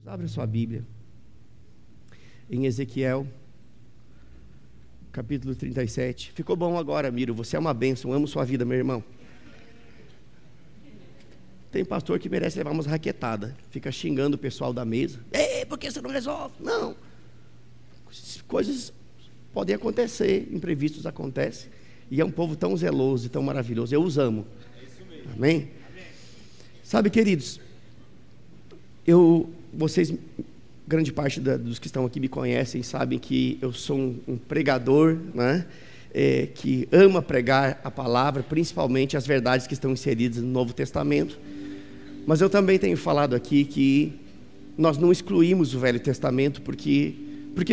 Abre sua Bíblia em Ezequiel, capítulo 37. Ficou bom agora, Miro, você é uma bênção, amo sua vida, meu irmão. Tem pastor que merece levar umas raquetadas, fica xingando o pessoal da mesa. Ei, por que você não resolve? Não, coisas podem acontecer, imprevistos acontecem, e é um povo tão zeloso e tão maravilhoso, eu os amo. Amém? Sabe, queridos, vocês, grande parte dos que estão aqui me conhecem, sabem que eu sou um pregador, né? Que ama pregar a palavra, principalmente as verdades que estão inseridas no Novo Testamento. Mas eu também tenho falado aqui que nós não excluímos o Velho Testamento porque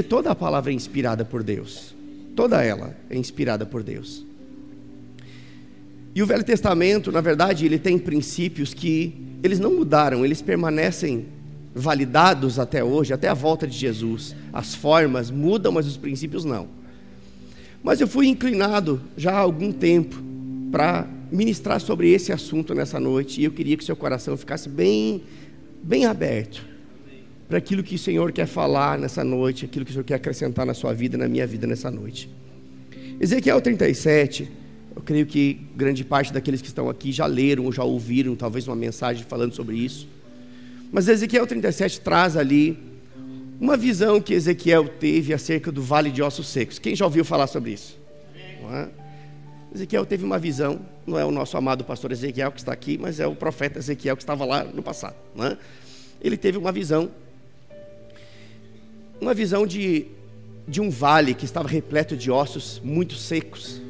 toda a palavra é inspirada por Deus. Toda ela é inspirada por Deus. E o Velho Testamento, na verdade, ele tem princípios que eles não mudaram, eles permanecem validados até hoje, até a volta de Jesus. As formas mudam, mas os princípios não. Mas eu fui inclinado já há algum tempo para ministrar sobre esse assunto nessa noite, e eu queria que seu coração ficasse bem aberto para aquilo que o Senhor quer falar nessa noite, aquilo que o Senhor quer acrescentar na sua vida, na minha vida nessa noite. Ezequiel 37, eu creio que grande parte daqueles que estão aqui já leram ou já ouviram talvez uma mensagem falando sobre isso. Mas Ezequiel 37 traz ali uma visão que Ezequiel teve acerca do vale de ossos secos. Quem já ouviu falar sobre isso? Não é? Ezequiel teve uma visão, não é o nosso amado pastor Ezequiel que está aqui, mas é o profeta Ezequiel que estava lá no passado. Não é? Ele teve uma visão de um vale que estava repleto de ossos muito secos.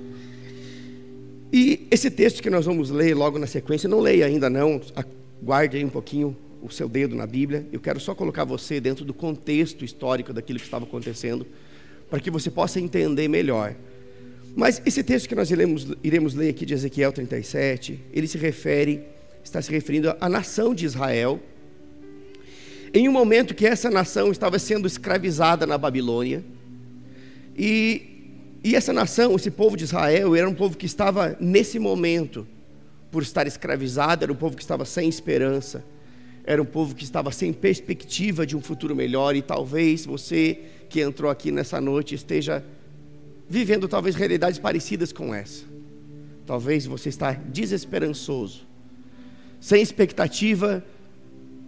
E esse texto que nós vamos ler logo na sequência, não leia ainda não, guarde aí um pouquinho o seu dedo na Bíblia. Eu quero só colocar você dentro do contexto histórico daquilo que estava acontecendo, para que você possa entender melhor. Mas esse texto que nós iremos ler aqui de Ezequiel 37, ele está se referindo à nação de Israel, em um momento que essa nação estava sendo escravizada na Babilônia, e essa nação, esse povo de Israel, era um povo que estava nesse momento, por estar escravizado, era um povo que estava sem esperança, era um povo que estava sem perspectiva de um futuro melhor. E talvez você que entrou aqui nessa noite esteja vivendo talvez realidades parecidas com essa. Talvez você está desesperançoso, sem expectativa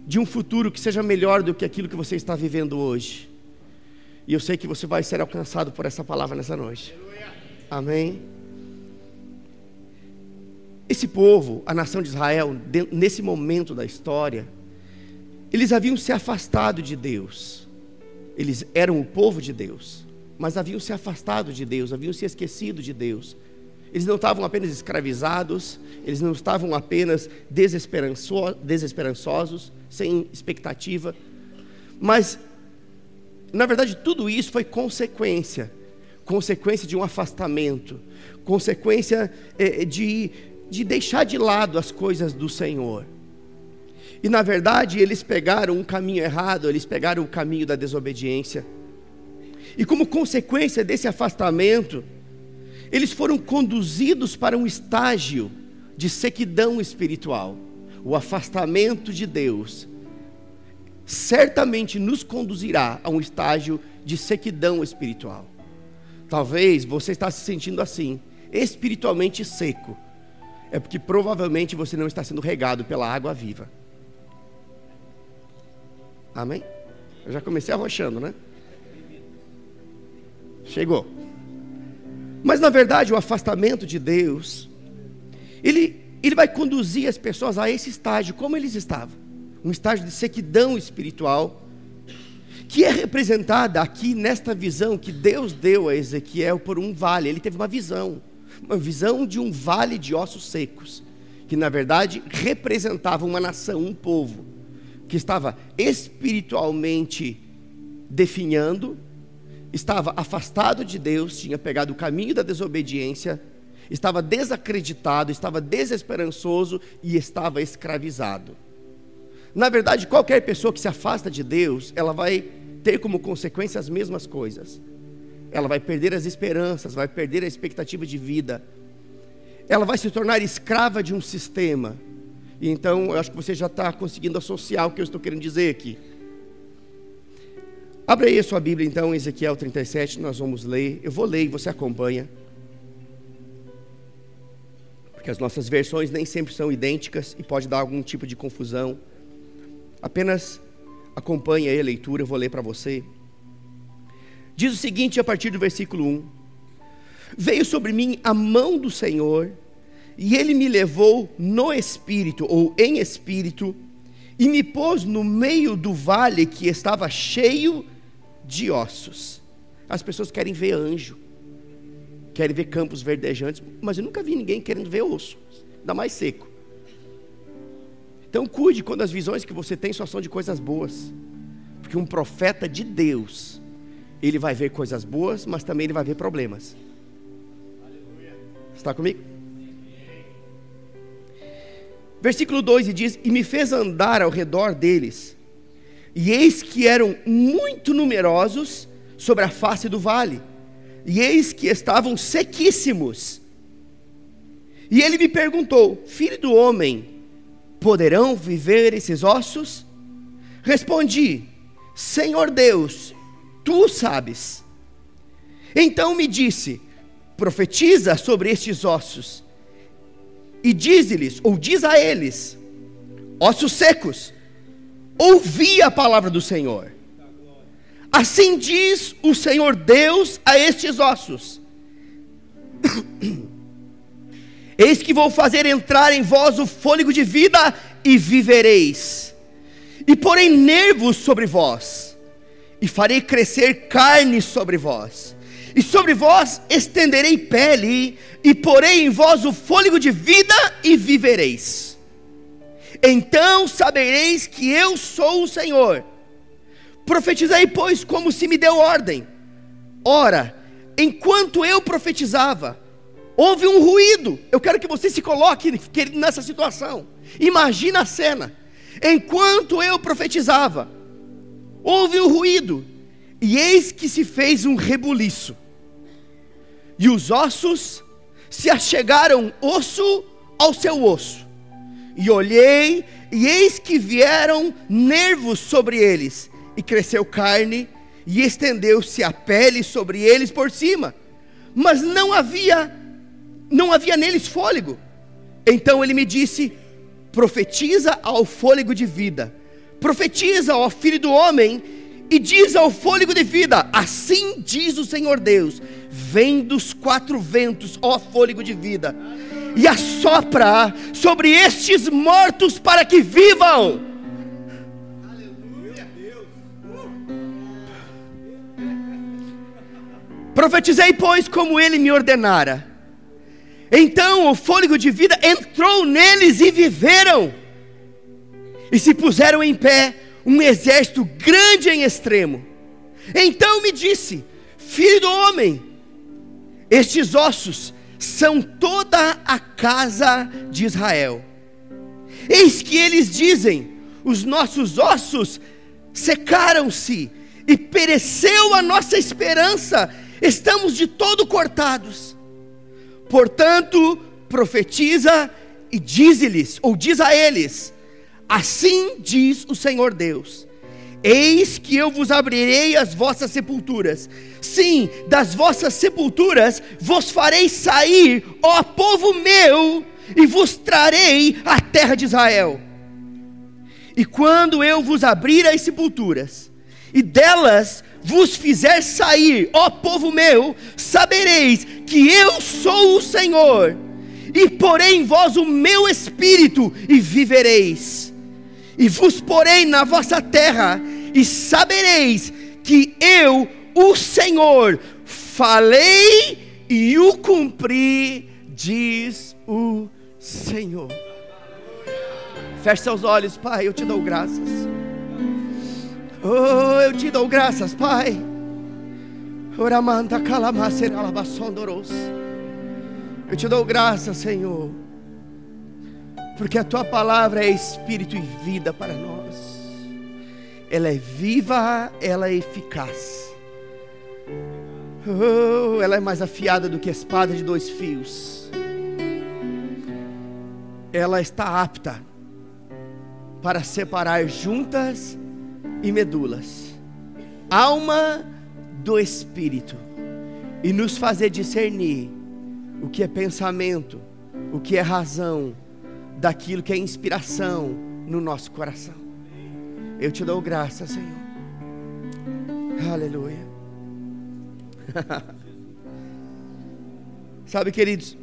de um futuro que seja melhor do que aquilo que você está vivendo hoje. E eu sei que você vai ser alcançado por essa palavra nessa noite. Amém? Esse povo, a nação de Israel, nesse momento da história, eles haviam se afastado de Deus. Eles eram o povo de Deus, mas haviam se afastado de Deus, haviam se esquecido de Deus. Eles não estavam apenas escravizados, eles não estavam apenas desesperançosos, sem expectativa, mas na verdade tudo isso foi consequência de um afastamento, consequência de deixar de lado as coisas do Senhor. E na verdade eles pegaram um caminho errado, eles pegaram o caminho da desobediência. E como consequência desse afastamento, eles foram conduzidos para um estágio de sequidão espiritual. O afastamento de Deus certamente nos conduzirá a um estágio de sequidão espiritual. Talvez você está se sentindo assim, espiritualmente seco. É porque provavelmente você não está sendo regado pela água viva. Amém? Eu já comecei arrochando, né? Chegou. Mas na verdade o afastamento de Deus, ele vai conduzir as pessoas a esse estágio, como eles estavam. Um estágio de sequidão espiritual, que é representada aqui nesta visão que Deus deu a Ezequiel por um vale. Ele teve uma visão de um vale de ossos secos, que na verdade representava uma nação, um povo, que estava espiritualmente definhando, estava afastado de Deus, tinha pegado o caminho da desobediência, estava desacreditado, estava desesperançoso e estava escravizado. Na verdade, qualquer pessoa que se afasta de Deus, ela vai ter como consequência as mesmas coisas. Ela vai perder as esperanças, vai perder a expectativa de vida. Ela vai se tornar escrava de um sistema. E então, eu acho que você já está conseguindo associar o que eu estou querendo dizer aqui. Abre aí a sua Bíblia então, Ezequiel 37, nós vamos ler. Eu vou ler e você acompanha. Porque as nossas versões nem sempre são idênticas e pode dar algum tipo de confusão. Apenas acompanhe aí a leitura, eu vou ler para você. Diz o seguinte a partir do versículo 1: Veio sobre mim a mão do Senhor, e Ele me levou no espírito, ou em espírito, e me pôs no meio do vale que estava cheio de ossos. As pessoas querem ver anjo, querem ver campos verdejantes, mas eu nunca vi ninguém querendo ver osso, ainda mais seco. Então cuide quando as visões que você tem só são de coisas boas, porque um profeta de Deus, ele vai ver coisas boas, mas também ele vai ver problemas. Está comigo? Versículo 2 diz: E me fez andar ao redor deles, e eis que eram muito numerosos sobre a face do vale, e eis que estavam sequíssimos. E ele me perguntou: Filho do homem, poderão viver esses ossos? Respondi: Senhor Deus, tu sabes. Então me disse: profetiza sobre estes ossos, e diz-lhes, ou diz a eles: ossos secos, ouvi a palavra do Senhor. Assim diz o Senhor Deus a estes ossos: eis que vou fazer entrar em vós o fôlego de vida, e vivereis. E porei nervos sobre vós, e farei crescer carne sobre vós, e sobre vós estenderei pele, e porei em vós o fôlego de vida, e vivereis. Então sabereis que eu sou o Senhor. Profetizei, pois, como se me deu ordem. Ora, enquanto eu profetizava, houve um ruído. Eu quero que você se coloque nessa situação. Imagina a cena. Enquanto eu profetizava, houve um ruído, e eis que se fez um rebuliço, e os ossos se achegaram osso ao seu osso. E olhei, e eis que vieram nervos sobre eles, e cresceu carne, e estendeu-se a pele sobre eles por cima, mas não havia neles fôlego. Então ele me disse: profetiza ao fôlego de vida, profetiza ao filho do homem, e diz ao fôlego de vida: assim diz o Senhor Deus, vem dos quatro ventos, ó fôlego de vida, e assopra sobre estes mortos para que vivam. Profetizei, pois, como ele me ordenara. Então o fôlego de vida entrou neles e viveram, e se puseram em pé um exército grande em extremo. Então me disse: filho do homem, estes ossos são toda a casa de Israel. Eis que eles dizem: os nossos ossos secaram-se, e pereceu a nossa esperança, estamos de todo cortados. Portanto, profetiza e diz-lhes, ou diz a eles: assim diz o Senhor Deus, eis que eu vos abrirei as vossas sepulturas, sim, das vossas sepulturas vos farei sair, ó povo meu, e vos trarei à terra de Israel. E quando eu vos abrir as sepulturas, e delas vos fizer sair, ó povo meu, sabereis que eu sou o Senhor, e porei em vós o meu espírito, e vivereis. E vos porei na vossa terra, e sabereis que eu, o Senhor, falei e o cumpri, diz o Senhor. Feche seus olhos, Pai, eu te dou graças. Oh, eu te dou graças, Pai. Eu te dou graças, Senhor, porque a tua palavra é espírito e vida para nós. Ela é viva, ela é eficaz. Oh, ela é mais afiada do que a espada de dois fios. Ela está apta para separar juntas e medulas, alma do Espírito, e nos fazer discernir o que é pensamento, o que é razão, daquilo que é inspiração no nosso coração. Eu te dou graças, Senhor. Aleluia. Sabe, queridos,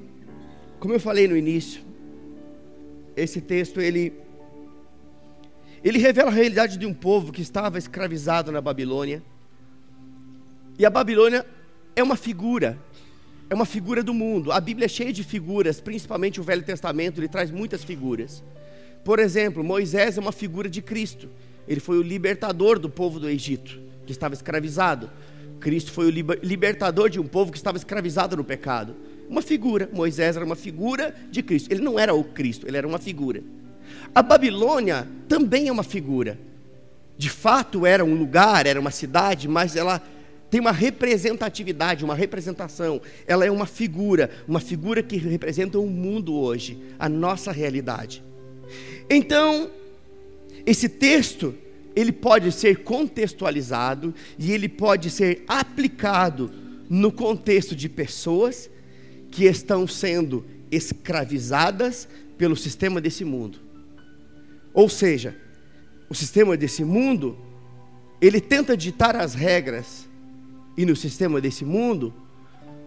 como eu falei no início, esse texto ele revela a realidade de um povo que estava escravizado na Babilônia. E a Babilônia é uma figura do mundo. A Bíblia é cheia de figuras, principalmente o Velho Testamento, ele traz muitas figuras. Por exemplo, Moisés é uma figura de Cristo. Ele foi o libertador do povo do Egito, que estava escravizado. Cristo foi o libertador de um povo que estava escravizado no pecado. Uma figura. Moisés era uma figura de Cristo. Ele não era o Cristo, ele era uma figura. A Babilônia também é uma figura. De fato era um lugar, era uma cidade, mas ela tem uma representatividade, uma representação. Ela é uma figura que representa o mundo hoje, a nossa realidade. Então, esse texto, ele pode ser contextualizado e ele pode ser aplicado no contexto de pessoas que estão sendo escravizadas pelo sistema desse mundo. Ou seja, o sistema desse mundo, ele tenta ditar as regras, e no sistema desse mundo,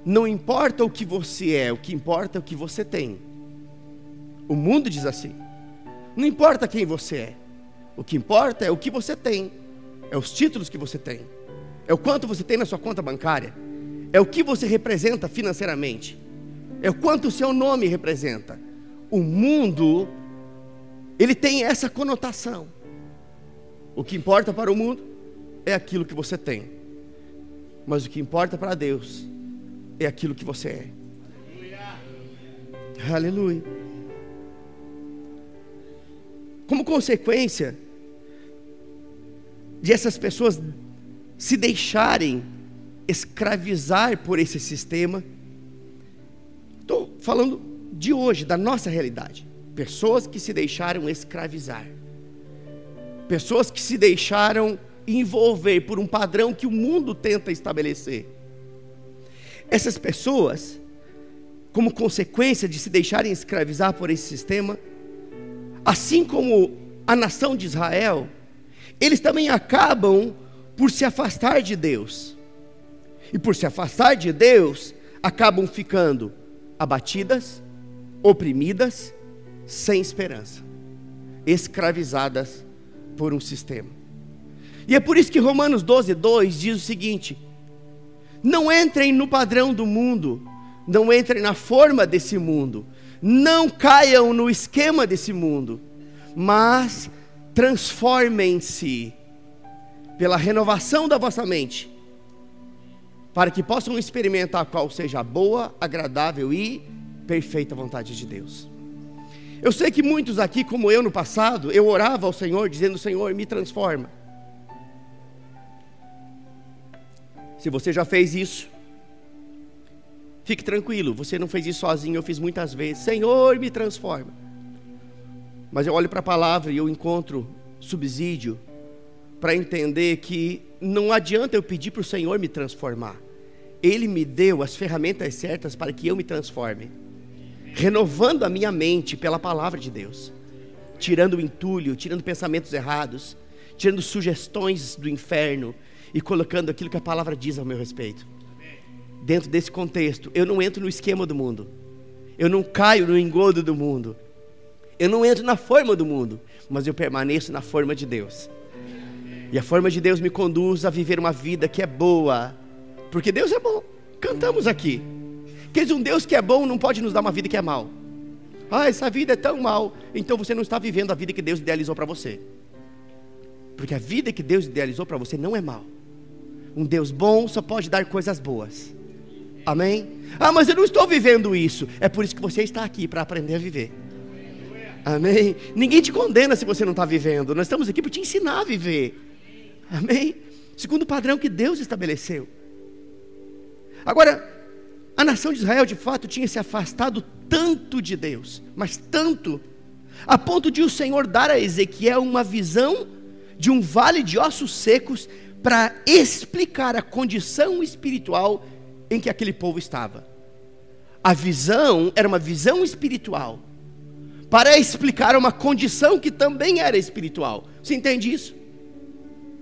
não importa o que você é, o que importa é o que você tem. O mundo diz assim: não importa quem você é, o que importa é o que você tem, é os títulos que você tem, é o quanto você tem na sua conta bancária, é o que você representa financeiramente, é o quanto o seu nome representa. O mundo, ele tem essa conotação. O que importa para o mundo é aquilo que você tem, mas o que importa para Deus é aquilo que você é. Aleluia. Aleluia. Como consequência de essas pessoas se deixarem escravizar por esse sistema, estou falando de hoje, da nossa realidade. Pessoas que se deixaram escravizar, pessoas que se deixaram envolver por um padrão que o mundo tenta estabelecer. Essas pessoas, como consequência de se deixarem escravizar por esse sistema, assim como a nação de Israel, eles também acabam por se afastar de Deus. E por se afastar de Deus, acabam ficando abatidas, oprimidas, sem esperança, escravizadas por um sistema. E é por isso que Romanos 12:2 diz o seguinte: não entrem no padrão do mundo, não entrem na forma desse mundo, não caiam no esquema desse mundo, mas transformem-se pela renovação da vossa mente, para que possam experimentar qual seja a boa, agradável e perfeita vontade de Deus. Eu sei que muitos aqui, como eu no passado, eu orava ao Senhor dizendo: Senhor, me transforma. Se você já fez isso, fique tranquilo, você não fez isso sozinho, eu fiz muitas vezes. Senhor, me transforma. Mas eu olho para a palavra e eu encontro subsídio para entender que não adianta eu pedir para o Senhor me transformar. Ele me deu as ferramentas certas para que eu me transforme, renovando a minha mente pela palavra de Deus, tirando o entulho, tirando pensamentos errados, tirando sugestões do inferno e colocando aquilo que a palavra diz ao meu respeito. Dentro desse contexto, eu não entro no esquema do mundo, eu não caio no engodo do mundo, eu não entro na forma do mundo, mas eu permaneço na forma de Deus. E a forma de Deus me conduz a viver uma vida que é boa, porque Deus é bom. Cantamos aqui, que um Deus que é bom não pode nos dar uma vida que é mal. Essa vida é tão mal, então você não está vivendo a vida que Deus idealizou para você, porque a vida que Deus idealizou para você não é mal. Um Deus bom só pode dar coisas boas. Amém? Mas eu não estou vivendo isso. É por isso que você está aqui, para aprender a viver. Amém? Ninguém te condena se você não está vivendo. Nós estamos aqui para te ensinar a viver. Amém? Segundo o padrão que Deus estabeleceu. Agora, a nação de Israel de fato tinha se afastado tanto de Deus, mas tanto, a ponto de o Senhor dar a Ezequiel uma visão de um vale de ossos secos para explicar a condição espiritual em que aquele povo estava. A visão era uma visão espiritual, para explicar uma condição que também era espiritual. Você entende isso?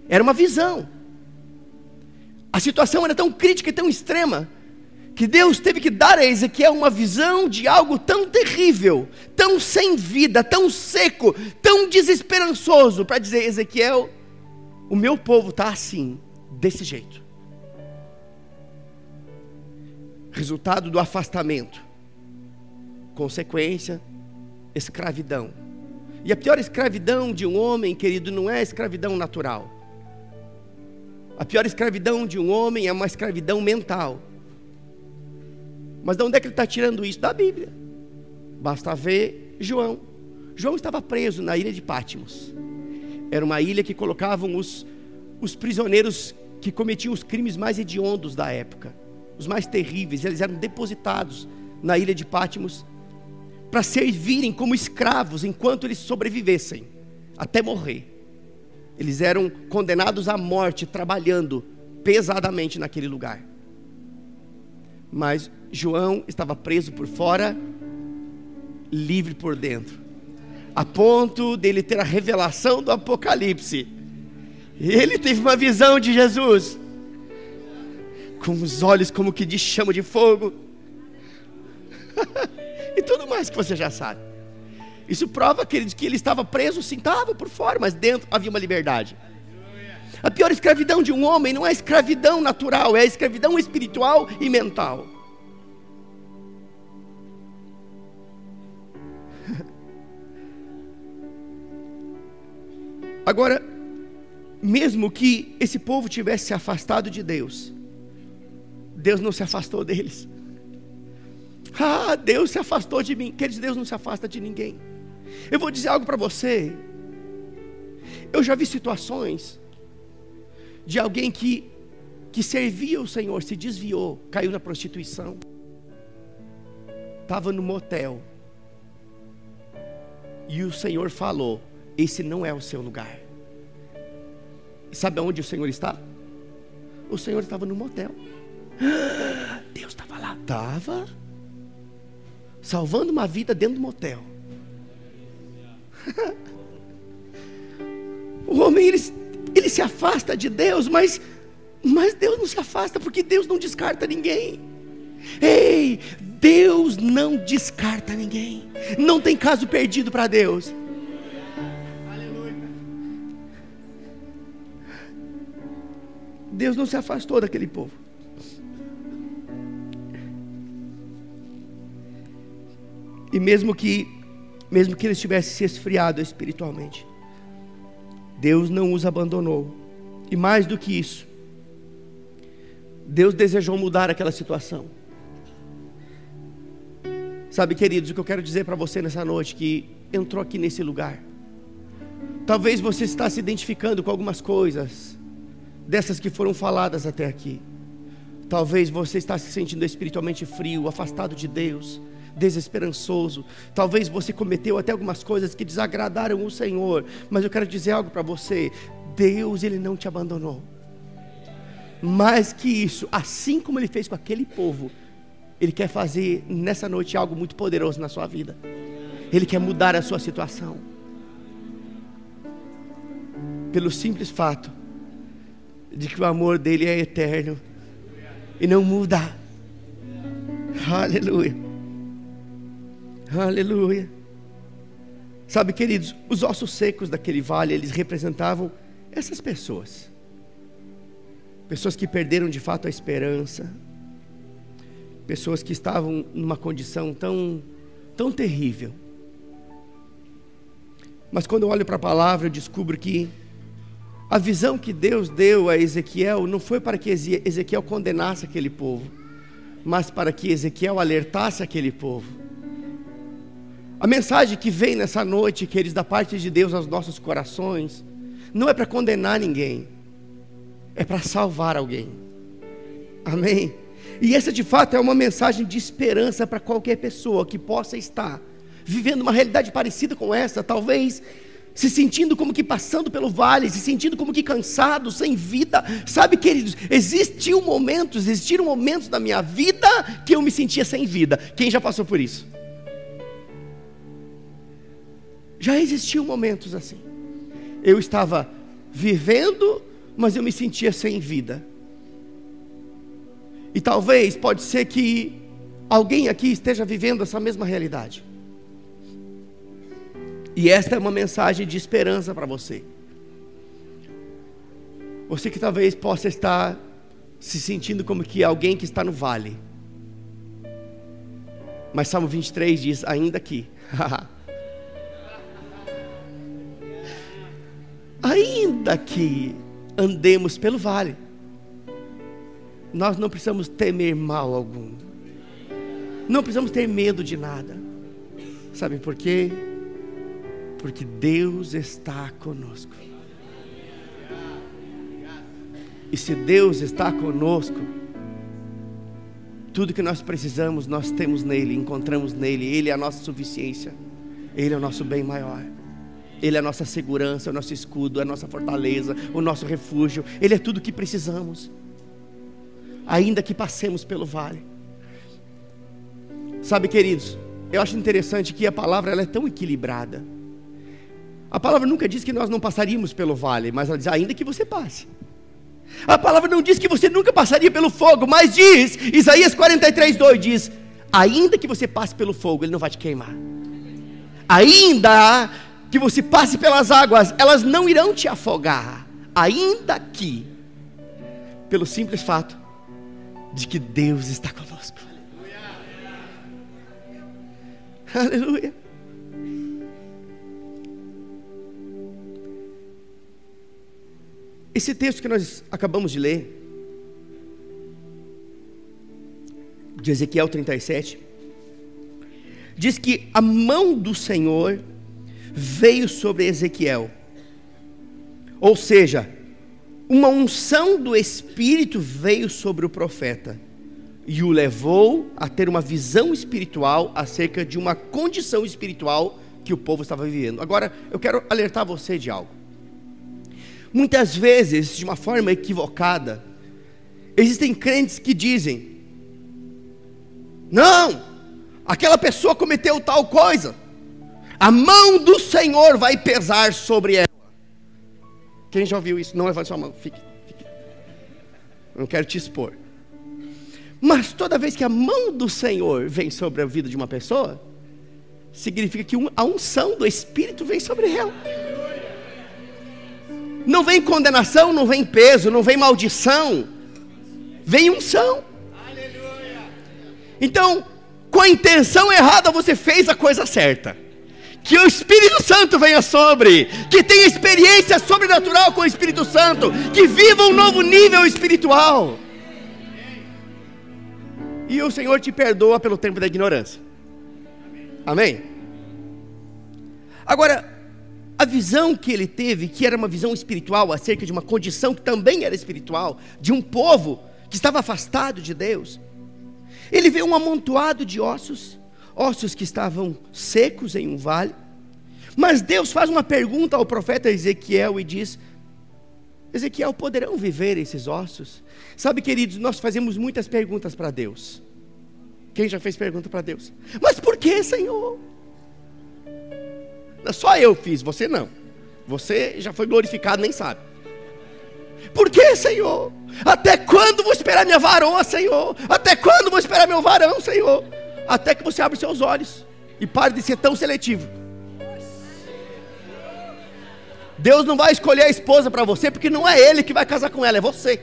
Era uma visão. A situação era tão crítica e tão extrema, que Deus teve que dar a Ezequiel uma visão de algo tão terrível, tão sem vida, tão seco, tão desesperançoso, para dizer: Ezequiel, o meu povo está assim, desse jeito. Resultado do afastamento, consequência, escravidão. E a pior escravidão de um homem, querido, não é a escravidão natural. A pior escravidão de um homem é uma escravidão mental. Mas de onde é que ele está tirando isso? Da Bíblia. Basta ver João. João estava preso na ilha de Patmos. Era uma ilha que colocavam os prisioneiros que cometiam os crimes mais hediondos da época, os mais terríveis. Eles eram depositados na ilha de Patmos para servirem como escravos enquanto eles sobrevivessem, até morrer. Eles eram condenados à morte trabalhando pesadamente naquele lugar. Mas João estava preso por fora, livre por dentro, a ponto dele ter a revelação do Apocalipse. Ele teve uma visão de Jesus, com os olhos como que de chama de fogo, e tudo mais que você já sabe. Isso prova, queridos, que ele estava preso, sim, estava por fora, mas dentro havia uma liberdade. A pior escravidão de um homem não é a escravidão natural, é a escravidão espiritual e mental. Agora, mesmo que esse povo tivesse se afastado de Deus, Deus não se afastou deles. Ah, Deus se afastou de mim. Quer dizer, Deus não se afasta de ninguém. Eu vou dizer algo para você. Eu já vi situações de alguém que servia o Senhor, se desviou, caiu na prostituição, estava no motel, e o Senhor falou: esse não é o seu lugar. Sabe aonde o Senhor está? O Senhor estava no motel. Deus estava lá. Estava salvando uma vida dentro do motel. O homem, ele se afasta de Deus, mas Deus não se afasta, porque Deus não descarta ninguém. Ei, Deus não descarta ninguém. Não tem caso perdido para Deus. Deus não se afastou daquele povo. E mesmo que eles tivessem se esfriado espiritualmente, Deus não os abandonou. E mais do que isso, Deus desejou mudar aquela situação. Sabe, queridos, o que eu quero dizer para você nessa noite, que entrou aqui nesse lugar, talvez você está se identificando com algumas coisas dessas que foram faladas até aqui. Talvez você está se sentindo espiritualmente frio, afastado de Deus, desesperançoso. Talvez você cometeu até algumas coisas que desagradaram o Senhor. Mas eu quero dizer algo para você: Deus, Ele não te abandonou. Mais que isso, assim como Ele fez com aquele povo, Ele quer fazer nessa noite algo muito poderoso na sua vida. Ele quer mudar a sua situação, pelo simples fato de que o amor dele é eterno e não muda. Aleluia, aleluia. Sabe, queridos, os ossos secos daquele vale, eles representavam essas pessoas que perderam de fato a esperança, pessoas que estavam numa condição tão terrível. Mas quando eu olho para a palavra, eu descubro que a visão que Deus deu a Ezequiel não foi para que Ezequiel condenasse aquele povo, mas para que Ezequiel alertasse aquele povo. A mensagem que vem nessa noite, queridos, da parte de Deus aos nossos corações, não é para condenar ninguém, é para salvar alguém. Amém? E essa de fato é uma mensagem de esperança para qualquer pessoa que possa estar vivendo uma realidade parecida com essa. Talvez se sentindo como que passando pelo vale, se sentindo como que cansado, sem vida. Sabe, queridos, existiram momentos da minha vida que eu me sentia sem vida. Quem já passou por isso? Já existiam momentos assim. Eu estava vivendo, mas eu me sentia sem vida. E talvez, pode ser que alguém aqui esteja vivendo essa mesma realidade. E esta é uma mensagem de esperança para você. Você que talvez possa estar se sentindo como que alguém que está no vale. Mas Salmo 23 diz, ainda que. Ainda que andemos pelo vale, nós não precisamos temer mal algum. Não precisamos ter medo de nada. Sabe por quê? Porque Deus está conosco. E se Deus está conosco, tudo que nós precisamos, nós temos nele, encontramos nele. Ele é a nossa suficiência, Ele é o nosso bem maior, Ele é a nossa segurança, o nosso escudo, a nossa fortaleza, o nosso refúgio. Ele é tudo o que precisamos, ainda que passemos pelo vale. Sabe, queridos, eu acho interessante que a palavra ela é tão equilibrada. A palavra nunca diz que nós não passaríamos pelo vale, mas ela diz, ainda que você passe. A palavra não diz que você nunca passaria pelo fogo, mas diz, Isaías 43:2 diz, ainda que você passe pelo fogo, ele não vai te queimar. Ainda que você passe pelas águas, elas não irão te afogar. Ainda que, pelo simples fato de que Deus está conosco. Aleluia. Esse texto que nós acabamos de ler, de Ezequiel 37, diz que a mão do Senhor veio sobre Ezequiel. Ou seja, uma unção do Espírito veio sobre o profeta e o levou a ter uma visão espiritual acerca de uma condição espiritual que o povo estava vivendo. Agora, eu quero alertar você de algo. Muitas vezes, de uma forma equivocada, existem crentes que dizem, não, aquela pessoa cometeu tal coisa, a mão do Senhor vai pesar sobre ela. Quem já ouviu isso? Não levante sua mão, fique. Eu não quero te expor. Mas toda vez que a mão do Senhor vem sobre a vida de uma pessoa, significa que a unção do Espírito vem sobre ela. Não vem condenação, não vem peso, não vem maldição, vem unção. Então, com a intenção errada você fez a coisa certa. Que o Espírito Santo venha sobre, que tenha experiência sobrenatural com o Espírito Santo, que viva um novo nível espiritual. E o Senhor te perdoa pelo tempo da ignorância. Amém? Agora, a visão que ele teve, que era uma visão espiritual, acerca de uma condição que também era espiritual, de um povo que estava afastado de Deus. Ele vê um amontoado de ossos que estavam secos em um vale. Mas Deus faz uma pergunta ao profeta Ezequiel e diz, Ezequiel, poderão viver esses ossos? Sabe, queridos, nós fazemos muitas perguntas para Deus. Quem já fez pergunta para Deus? Mas por que, Senhor? Só eu fiz, você não. Você já foi glorificado, nem sabe. Por que, Senhor? Até quando vou esperar minha varoa, Senhor? Até quando vou esperar meu varão, Senhor? Até que você abra os seus olhos e pare de ser tão seletivo. Deus não vai escolher a esposa para você, porque não é Ele que vai casar com ela, é você.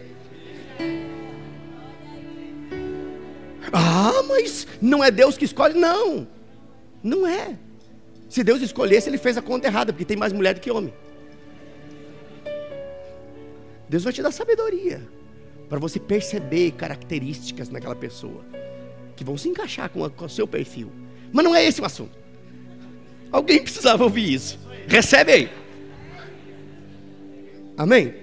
Ah, mas não é Deus que escolhe? Não, não é. Se Deus escolhesse, Ele fez a conta errada, porque tem mais mulher do que homem. Deus vai te dar sabedoria para você perceber características naquela pessoa que vão se encaixar com o seu perfil. Mas não é esse o assunto. Alguém precisava ouvir isso. Recebe aí. Amém?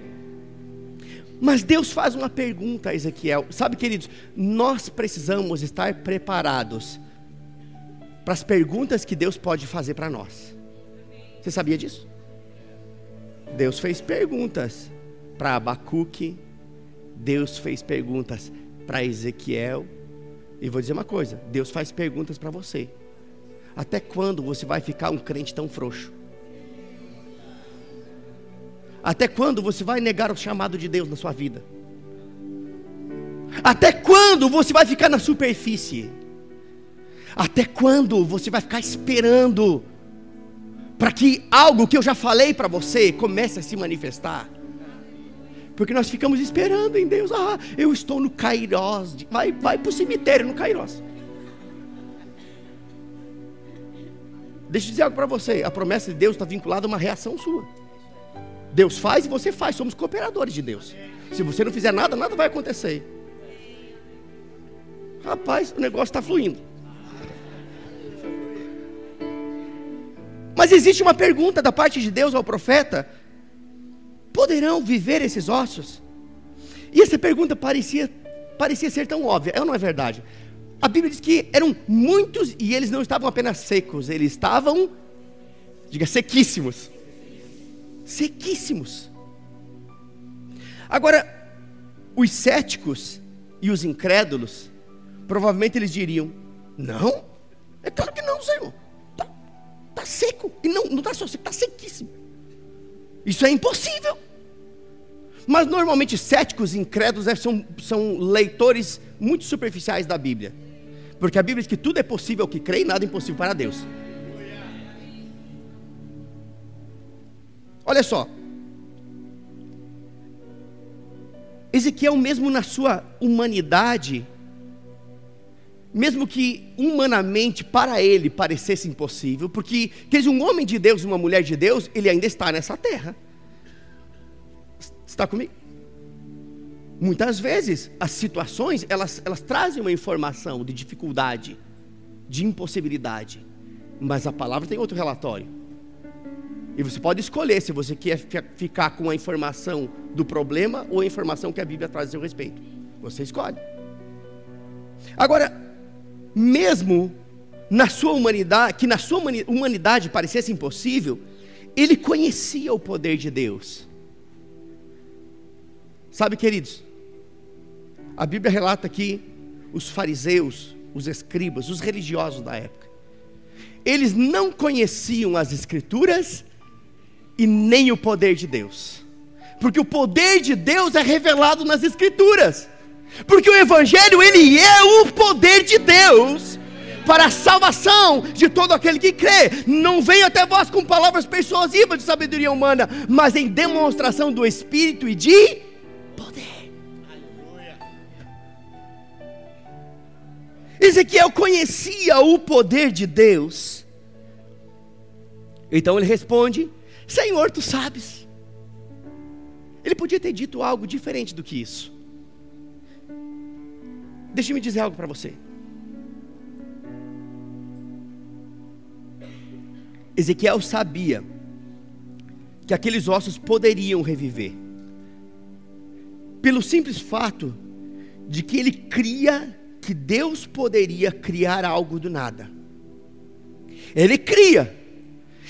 Mas Deus faz uma pergunta a Ezequiel. Sabe, queridos, nós precisamos estar preparados para as perguntas que Deus pode fazer para nós. Você sabia disso? Deus fez perguntas para Abacuque, Deus fez perguntas para Ezequiel, e vou dizer uma coisa, Deus faz perguntas para você. Até quando você vai ficar um crente tão frouxo? Até quando você vai negar o chamado de Deus na sua vida? Até quando você vai ficar na superfície? Até quando você vai ficar esperando para que algo que eu já falei para você comece a se manifestar? Porque nós ficamos esperando em Deus. Eu estou no Kairos. Vai para o cemitério no Kairos. Deixa eu dizer algo para você. A promessa de Deus está vinculada a uma reação sua. Deus faz e você faz. Somos cooperadores de Deus. Se você não fizer nada, nada vai acontecer. Rapaz, o negócio está fluindo. Mas existe uma pergunta da parte de Deus ao profeta: poderão viver esses ossos? E essa pergunta parecia ser tão óbvia. É ou não é verdade? A Bíblia diz que eram muitos e eles não estavam apenas secos, eles estavam, diga, sequíssimos. Sequíssimos. Agora, os céticos e os incrédulos, provavelmente eles diriam: não, é claro que não, Senhor. Está seco. E não está só seco, está sequíssimo. Isso é impossível. Mas normalmente céticos e incrédulos são leitores muito superficiais da Bíblia. Porque a Bíblia diz que tudo é possível ao que crê e nada é impossível para Deus. Olha só. Ezequiel, mesmo na sua humanidade, mesmo que humanamente para ele parecesse impossível, porque um homem de Deus e uma mulher de Deus, ele ainda está nessa terra. Está comigo? Muitas vezes as situações elas trazem uma informação de dificuldade, de impossibilidade, mas a palavra tem outro relatório. E você pode escolher se você quer ficar com a informação do problema ou a informação que a Bíblia traz a seu respeito. Você escolhe. Agora, mesmo na sua humanidade, que na sua humanidade parecesse impossível, ele conhecia o poder de Deus. Sabe, queridos, a Bíblia relata que os fariseus, os escribas, os religiosos da época, eles não conheciam as Escrituras e nem o poder de Deus, porque o poder de Deus é revelado nas Escrituras, porque o Evangelho, ele é o poder de Deus para a salvação de todo aquele que crê. Não vem até vós com palavras persuasivas de sabedoria humana, mas em demonstração do Espírito e de poder. Aleluia. Ezequiel conhecia o poder de Deus. Então ele responde: Senhor, tu sabes. Ele podia ter dito algo diferente do que isso. Deixa-me dizer algo para você. Ezequiel sabia que aqueles ossos poderiam reviver, pelo simples fato de que ele cria que Deus poderia criar algo do nada. Ele cria,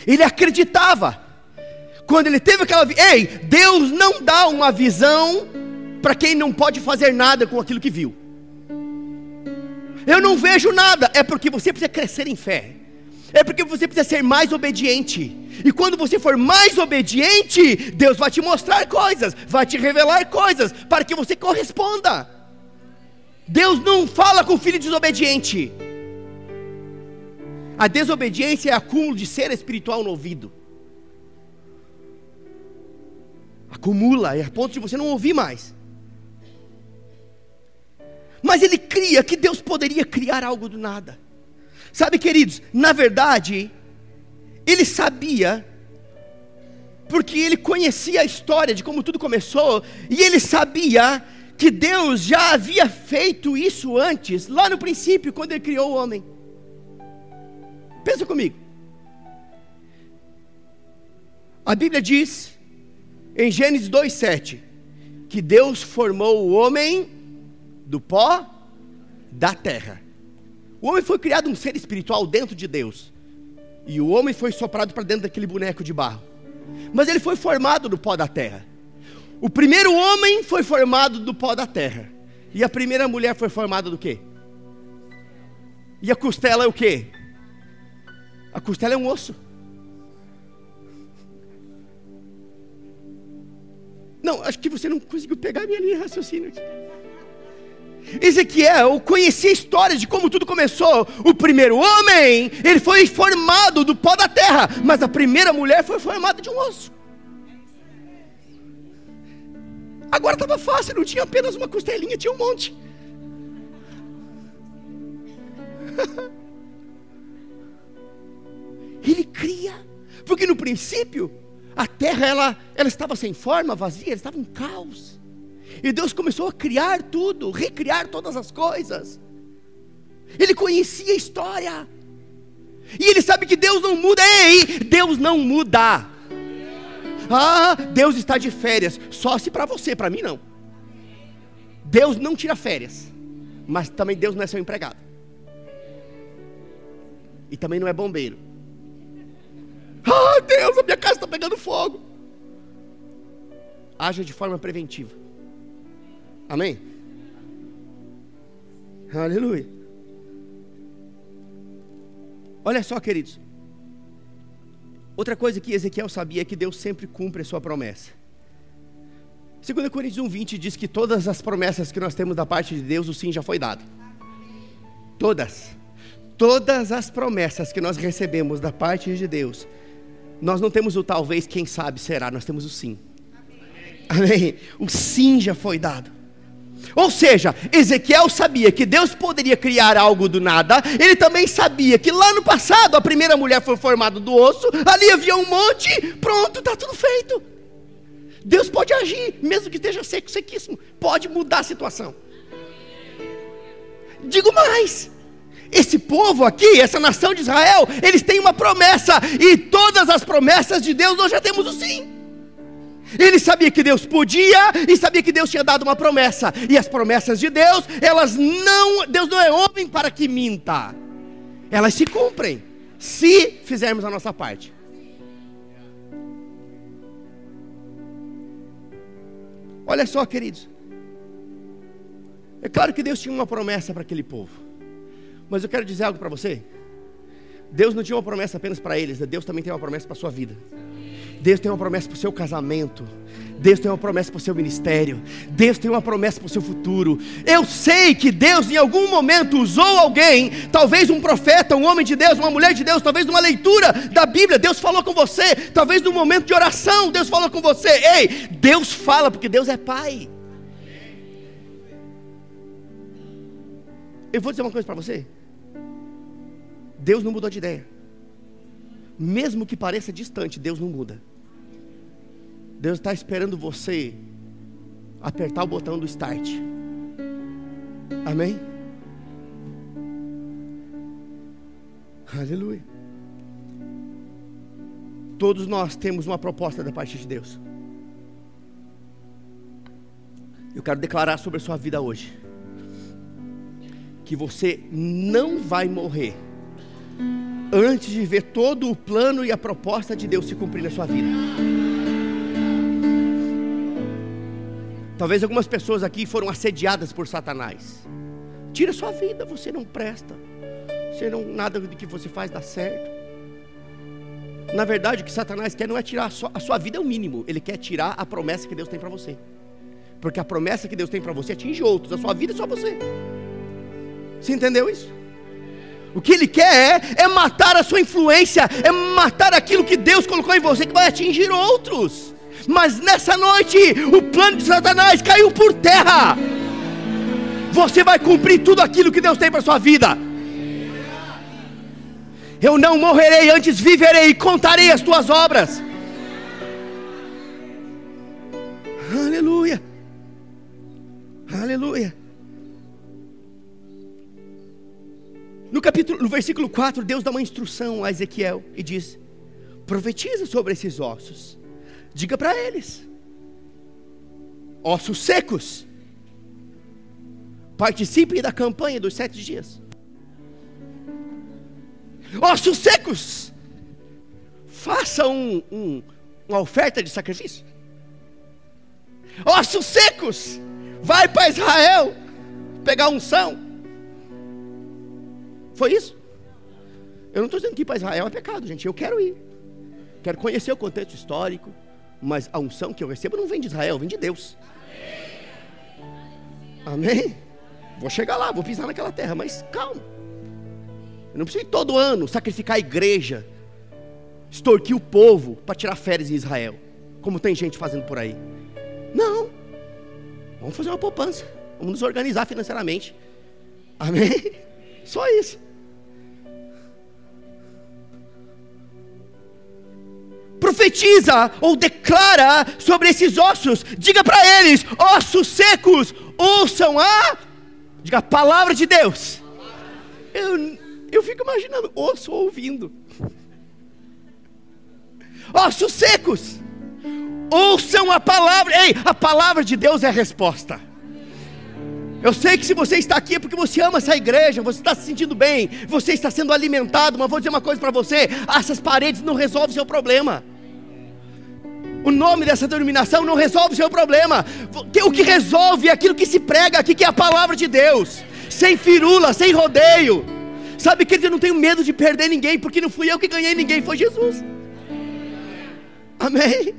ele acreditava. Quando ele teve aquela Deus não dá uma visão para quem não pode fazer nada com aquilo que viu. Eu não vejo nada. É porque você precisa crescer em fé. É porque você precisa ser mais obediente. E quando você for mais obediente, Deus vai te mostrar coisas, vai te revelar coisas, para que você corresponda. Deus não fala com o filho desobediente. A desobediência é acúmulo de ser espiritual no ouvido. Acumula, é a ponto de você não ouvir mais. Mas ele cria que Deus poderia criar algo do nada. Sabe, queridos, na verdade, ele sabia, porque ele conhecia a história de como tudo começou, e ele sabia que Deus já havia feito isso antes, lá no princípio, quando ele criou o homem. Pensa comigo. A Bíblia diz, em Gênesis 2:7, que Deus formou o homem do pó da terra. O homem foi criado um ser espiritual dentro de Deus, e o homem foi soprado para dentro daquele boneco de barro. Mas ele foi formado do pó da terra. O primeiro homem foi formado do pó da terra. E a primeira mulher foi formada do quê? E a costela é o quê? A costela é um osso. Não, acho que você não conseguiu pegar a minha linha de raciocínio aqui. Ezequiel conhecia a história de como tudo começou. O primeiro homem, ele foi formado do pó da terra, mas a primeira mulher foi formada de um osso. Agora estava fácil, não tinha apenas uma costelinha, tinha um monte. Ele cria, porque no princípio a terra ela estava sem forma, vazia, ela estava um caos. E Deus começou a criar tudo, recriar todas as coisas. Ele conhecia a história. E ele sabe que Deus não muda. Ei, Deus não muda. Ah, Deus está de férias. Só se para você, para mim não. Deus não tira férias. Mas também Deus não é seu empregado. E também não é bombeiro. Ah, Deus, a minha casa está pegando fogo. Haja de forma preventiva. Amém? Aleluia. Olha só, queridos. Outra coisa que Ezequiel sabia é que Deus sempre cumpre a sua promessa. 2 Coríntios 1:20 diz que todas as promessas que nós temos da parte de Deus, o sim já foi dado. Todas as promessas que nós recebemos da parte de Deus, nós não temos o talvez, quem sabe será, nós temos o sim. Amém? O sim já foi dado. Ou seja, Ezequiel sabia que Deus poderia criar algo do nada. Ele também sabia que lá no passado a primeira mulher foi formada do osso. Ali havia um monte, pronto, está tudo feito. Deus pode agir, mesmo que esteja seco, sequíssimo. Pode mudar a situação. Digo mais, esse povo aqui, essa nação de Israel, eles têm uma promessa. E todas as promessas de Deus nós já temos o sim. Ele sabia que Deus podia e sabia que Deus tinha dado uma promessa. E as promessas de Deus, Deus não é homem para que minta. Elas se cumprem, se fizermos a nossa parte. Olha só, queridos. É claro que Deus tinha uma promessa para aquele povo. Mas eu quero dizer algo para você. Deus não tinha uma promessa apenas para eles. Deus também tem uma promessa para a sua vida. Deus tem uma promessa para o seu casamento. Deus tem uma promessa para o seu ministério. Deus tem uma promessa para o seu futuro. Eu sei que Deus em algum momento usou alguém, talvez um profeta, um homem de Deus, uma mulher de Deus, talvez numa leitura da Bíblia, Deus falou com você, talvez num momento de oração, Deus falou com você. Ei, Deus fala porque Deus é Pai. Eu vou dizer uma coisa para você. Deus não mudou de ideia. Mesmo que pareça distante, Deus não muda. Deus está esperando você apertar o botão do start. Amém? Aleluia. Todos nós temos uma proposta da parte de Deus. Eu quero declarar sobre a sua vida hoje que você não vai morrer antes de ver todo o plano e a proposta de Deus se cumprir na sua vida. Talvez algumas pessoas aqui foram assediadas por Satanás. Tira sua vida, você não presta. Nada do que você faz dá certo. Na verdade, o que Satanás quer não é tirar a sua vida, é o mínimo. Ele quer tirar a promessa que Deus tem para você. Porque a promessa que Deus tem para você atinge outros. A sua vida é só você. Você entendeu isso? O que ele quer é matar a sua influência, é matar aquilo que Deus colocou em você, que vai atingir outros. Mas nessa noite, o plano de Satanás caiu por terra. Você vai cumprir tudo aquilo que Deus tem para a sua vida. Eu não morrerei, antes viverei e contarei as tuas obras. Aleluia. Aleluia. No versículo 4, Deus dá uma instrução a Ezequiel e diz: profetiza sobre esses ossos. Diga para eles: ossos secos, participem da campanha dos 7 dias. Ossos secos, faça uma oferta de sacrifício. Ossos secos, vai para Israel pegar unção. Foi isso? Eu não estou dizendo que ir para Israel é pecado, gente. Eu quero ir, quero conhecer o contexto histórico, mas a unção que eu recebo não vem de Israel, vem de Deus. Amém? Vou chegar lá, vou pisar naquela terra, mas calma. Eu não preciso ir todo ano sacrificar a igreja, extorquir o povo para tirar férias em Israel, como tem gente fazendo por aí. Não, vamos fazer uma poupança, vamos nos organizar financeiramente. Amém? Só isso. Profetiza ou declara sobre esses ossos. Diga para eles: ossos secos, ouçam diga a palavra de Deus. Eu fico imaginando osso ouvindo. Ossos secos, ouçam a palavra. Ei, a palavra de Deus é a resposta. Eu sei que se você está aqui é porque você ama essa igreja, você está se sentindo bem, você está sendo alimentado, mas vou dizer uma coisa para você: essas paredes não resolvem o seu problema. O nome dessa denominação não resolve o seu problema. O que resolve é aquilo que se prega aqui, que é a palavra de Deus, sem firula, sem rodeio. Sabe, querido, eu não tenho medo de perder ninguém, porque não fui eu que ganhei ninguém, foi Jesus. Amém?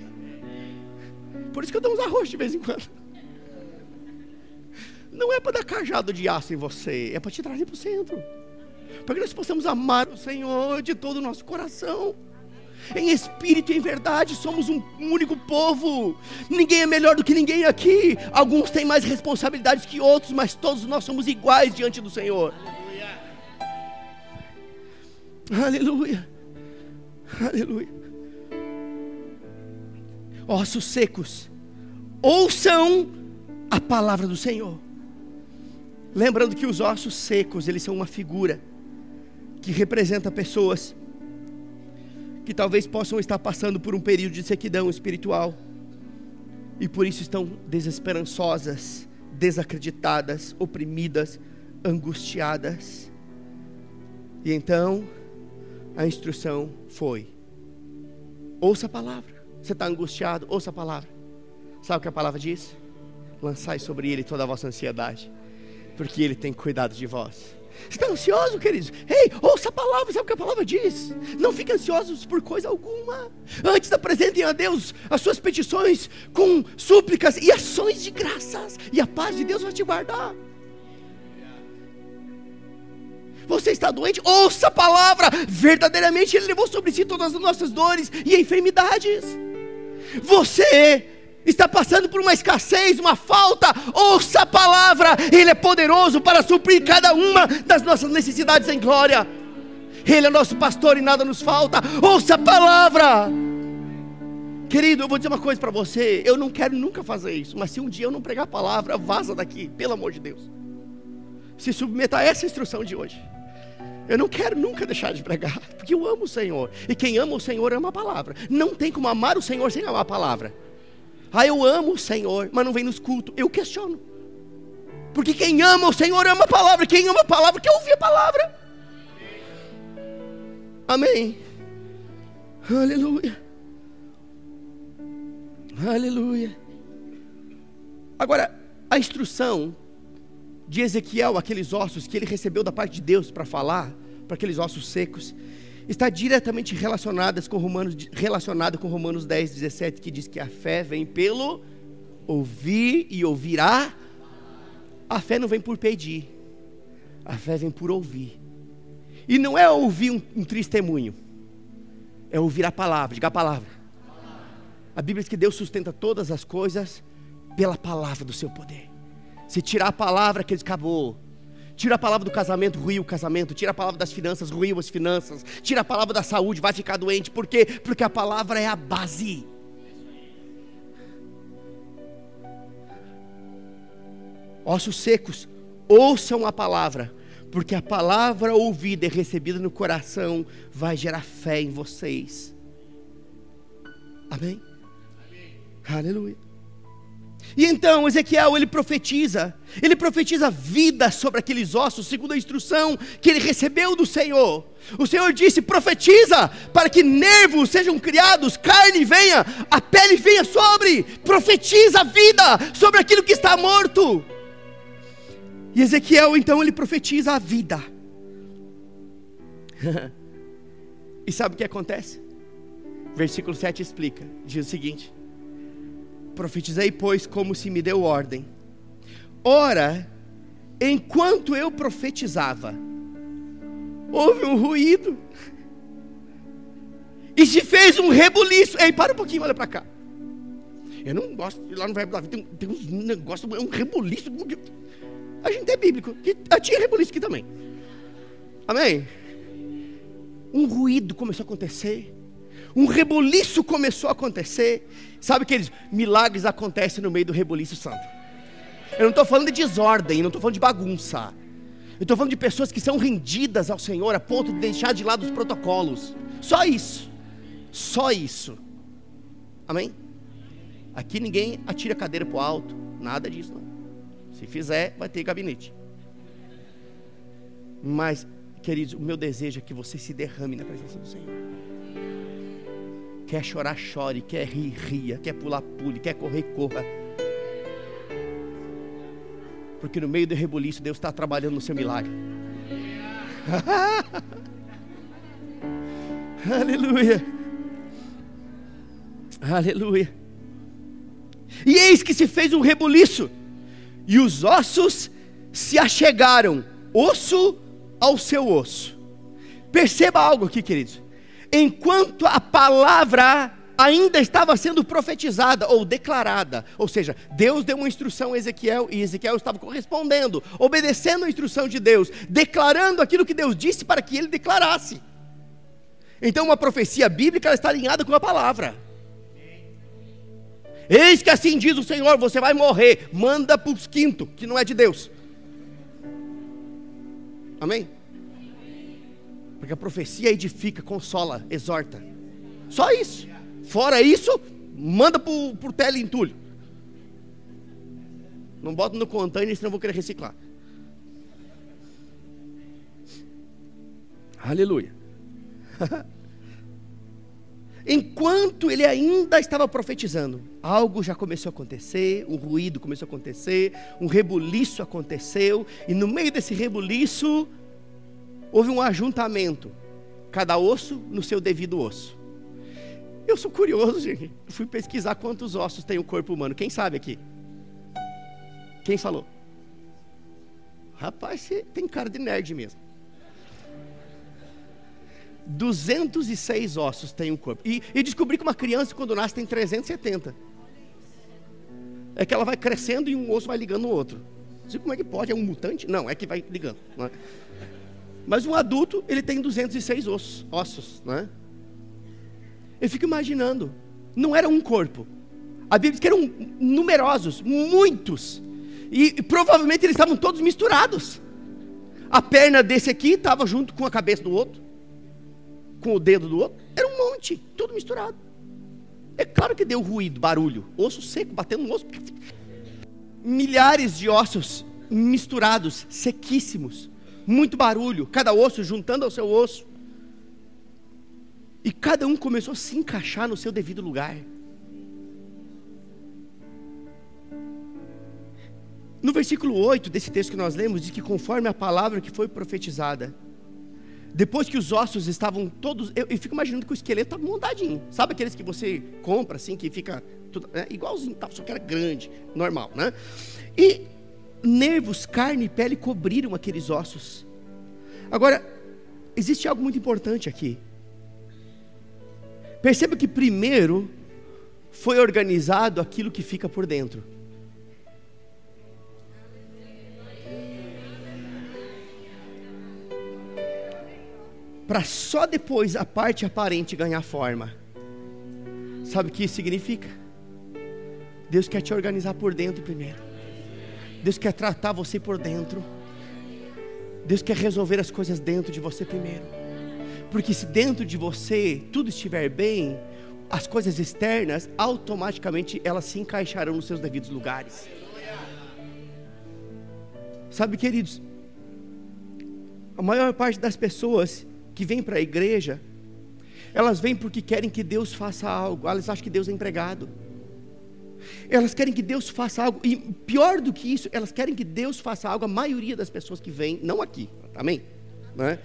Por isso que eu dou uns arroz de vez em quando. Não é para dar cajado de aço em você, é para te trazer para o centro, para que nós possamos amar o Senhor de todo o nosso coração, em espírito e em verdade. Somos um único povo, ninguém é melhor do que ninguém aqui. Alguns têm mais responsabilidades que outros, mas todos nós somos iguais diante do Senhor. Aleluia, aleluia. Ossos secos, ouçam a palavra do Senhor. Lembrando que os ossos secos, eles são uma figura que representa pessoas que talvez possam estar passando por um período de sequidão espiritual e por isso estão desesperançosas, desacreditadas, oprimidas, angustiadas. E então a instrução foi: ouça a palavra. Você está angustiado? Ouça a palavra. Sabe o que a palavra diz? Lançai sobre ele toda a vossa ansiedade, porque ele tem cuidado de vós. Você está ansioso, queridos? Ei, ouça a palavra. Sabe o que a palavra diz? Não fiquem ansiosos por coisa alguma. Antes apresentem a Deus as suas petições com súplicas e ações de graças, e a paz de Deus vai te guardar. Você está doente? Ouça a palavra. Verdadeiramente Ele levou sobre si todas as nossas dores e enfermidades. Você está passando por uma escassez, uma falta, ouça a palavra. Ele é poderoso para suprir cada uma das nossas necessidades em glória. Ele é nosso pastor e nada nos falta. Ouça a palavra. Querido, eu vou dizer uma coisa para você. Eu não quero nunca fazer isso, mas se um dia eu não pregar a palavra, vaza daqui, pelo amor de Deus. Se submeta a essa instrução de hoje. Eu não quero nunca deixar de pregar, porque eu amo o Senhor, e quem ama o Senhor ama a palavra. Não tem como amar o Senhor sem amar a palavra. Eu amo o Senhor, mas não vem nos cultos. Eu questiono, porque quem ama o Senhor ama a palavra. Quem ama a palavra quer ouvir a palavra. Amém. Aleluia, aleluia. Agora, a instrução de Ezequiel, aqueles ossos que ele recebeu da parte de Deus para falar, para aqueles ossos secos, está diretamente relacionada com Romanos 10, 17, que diz que a fé vem pelo ouvir e ouvirá. A fé não vem por pedir, a fé vem por ouvir. E não é ouvir um testemunho, é ouvir a palavra. Diga a palavra. A Bíblia diz que Deus sustenta todas as coisas pela palavra do seu poder. Se tirar a palavra, que acabou. Tira a palavra do casamento, ruiu o casamento. Tira a palavra das finanças, ruiu as finanças. Tira a palavra da saúde, vai ficar doente. Por quê? Porque a palavra é a base. Ossos secos, ouçam a palavra, porque a palavra ouvida e recebida no coração vai gerar fé em vocês. Amém? Aleluia. E então Ezequiel, ele profetiza vida sobre aqueles ossos, segundo a instrução que ele recebeu do Senhor. O Senhor disse: profetiza para que nervos sejam criados, carne venha, a pele venha sobre. Profetiza vida sobre aquilo que está morto. E Ezequiel então ele profetiza a vida. E sabe o que acontece? Versículo 7 explica, diz o seguinte: profetizei, pois, como se me deu ordem. Ora, enquanto eu profetizava, houve um ruído, e se fez um rebuliço. Ei, para um pouquinho, olha para cá. Eu não gosto, lá no Verbo da Vida tem uns negócios, é um rebuliço. A gente é bíblico, tinha rebuliço aqui também. Amém? Um ruído começou a acontecer, um rebuliço começou a acontecer. Sabe, queridos, milagres acontecem no meio do rebuliço santo. Eu não estou falando de desordem, não estou falando de bagunça. Eu estou falando de pessoas que são rendidas ao Senhor a ponto de deixar de lado os protocolos. Só isso. Só isso. Amém? Aqui ninguém atira a cadeira para o alto. Nada disso, não. Se fizer, vai ter gabinete. Mas, queridos, o meu desejo é que você se derrame na presença do Senhor. Quer chorar, chore. Quer rir, ria. Quer pular, pule. Quer correr, corra. Porque no meio do rebuliço Deus está trabalhando no seu milagre. Aleluia. Aleluia. E eis que se fez um rebuliço, e os ossos se achegaram, osso ao seu osso. Perceba algo aqui, queridos. Enquanto a palavra ainda estava sendo profetizada ou declarada, ou seja, Deus deu uma instrução a Ezequiel, e Ezequiel estava correspondendo, obedecendo a instrução de Deus, declarando aquilo que Deus disse para que ele declarasse. Então uma profecia bíblica, ela está alinhada com a palavra. Eis que assim diz o Senhor: você vai morrer. Manda para os quintos, que não é de Deus. Amém? Porque a profecia edifica, consola, exorta. Só isso. Fora isso, manda para o teleentulho. Não bota no container, senão eu vou querer reciclar. Aleluia. Enquanto ele ainda estava profetizando, algo já começou a acontecer, um ruído começou a acontecer, um rebuliço aconteceu, e no meio desse rebuliço, houve um ajuntamento, cada osso no seu devido osso. Eu sou curioso, gente, eu fui pesquisar quantos ossos tem o corpo humano. Quem sabe aqui? Quem falou? Rapaz, você tem cara de nerd mesmo. 206 ossos tem um corpo. E descobri que uma criança, quando nasce, tem 370. É que ela vai crescendo e um osso vai ligando no outro. Não sei como é que pode, é um mutante? Não, é que vai ligando, não é? Mas um adulto, ele tem 206 ossos, não é? Eu fico imaginando, não era um corpo. A Bíblia diz que eram numerosos, muitos. E provavelmente eles estavam todos misturados. A perna desse aqui estava junto com a cabeça do outro, com o dedo do outro. Era um monte, tudo misturado. É claro que deu ruído, barulho. Osso seco, batendo no osso. Milhares de ossos misturados, sequíssimos. Muito barulho, cada osso juntando ao seu osso. E cada um começou a se encaixar no seu devido lugar. No versículo 8 desse texto que nós lemos, diz que conforme a palavra que foi profetizada, depois que os ossos estavam todos, eu fico imaginando que o esqueleto estava montadinho. Sabe aqueles que você compra assim, que fica tudo, igualzinho, só que era grande, normal, né? E nervos, carne e pele cobriram aqueles ossos. Agora, existe algo muito importante aqui. Perceba que primeiro foi organizado aquilo que fica por dentro. Para só depois a parte aparente ganhar forma. Sabe o que isso significa? Deus quer te organizar por dentro primeiro. Deus quer tratar você por dentro. Deus quer resolver as coisas dentro de você primeiro. Porque se dentro de você tudo estiver bem, as coisas externas, automaticamente elas se encaixarão nos seus devidos lugares. Sabe, queridos, a maior parte das pessoas que vêm para a igreja, elas vêm porque querem que Deus faça algo. Elas acham que Deus é empregado. Elas querem que Deus faça algo. E pior do que isso, elas querem que Deus faça algo. A maioria das pessoas que vêm, não aqui, amém? Não é?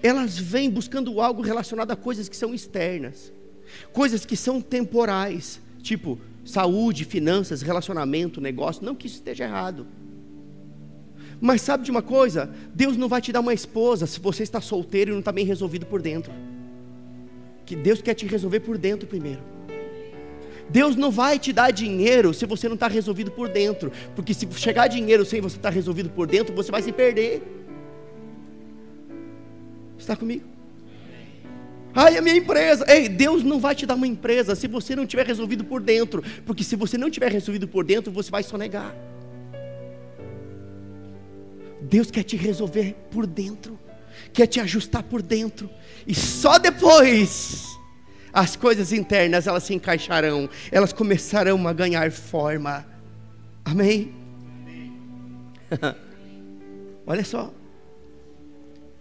Elas vêm buscando algo relacionado a coisas que são externas, coisas que são temporais, tipo saúde, finanças, relacionamento, negócio. Não que isso esteja errado, mas sabe de uma coisa? Deus não vai te dar uma esposa se você está solteiro e não está bem resolvido por dentro. Que Deus quer te resolver por dentro primeiro. Deus não vai te dar dinheiro se você não está resolvido por dentro, porque se chegar dinheiro sem você estar resolvido por dentro, você vai se perder. Está comigo? Ai, a minha empresa. Ei, Deus não vai te dar uma empresa se você não tiver resolvido por dentro, porque se você não tiver resolvido por dentro, você vai sonegar. Deus quer te resolver por dentro, quer te ajustar por dentro, e só depois as coisas internas elas se encaixarão, elas começarão a ganhar forma. Amém? Olha só,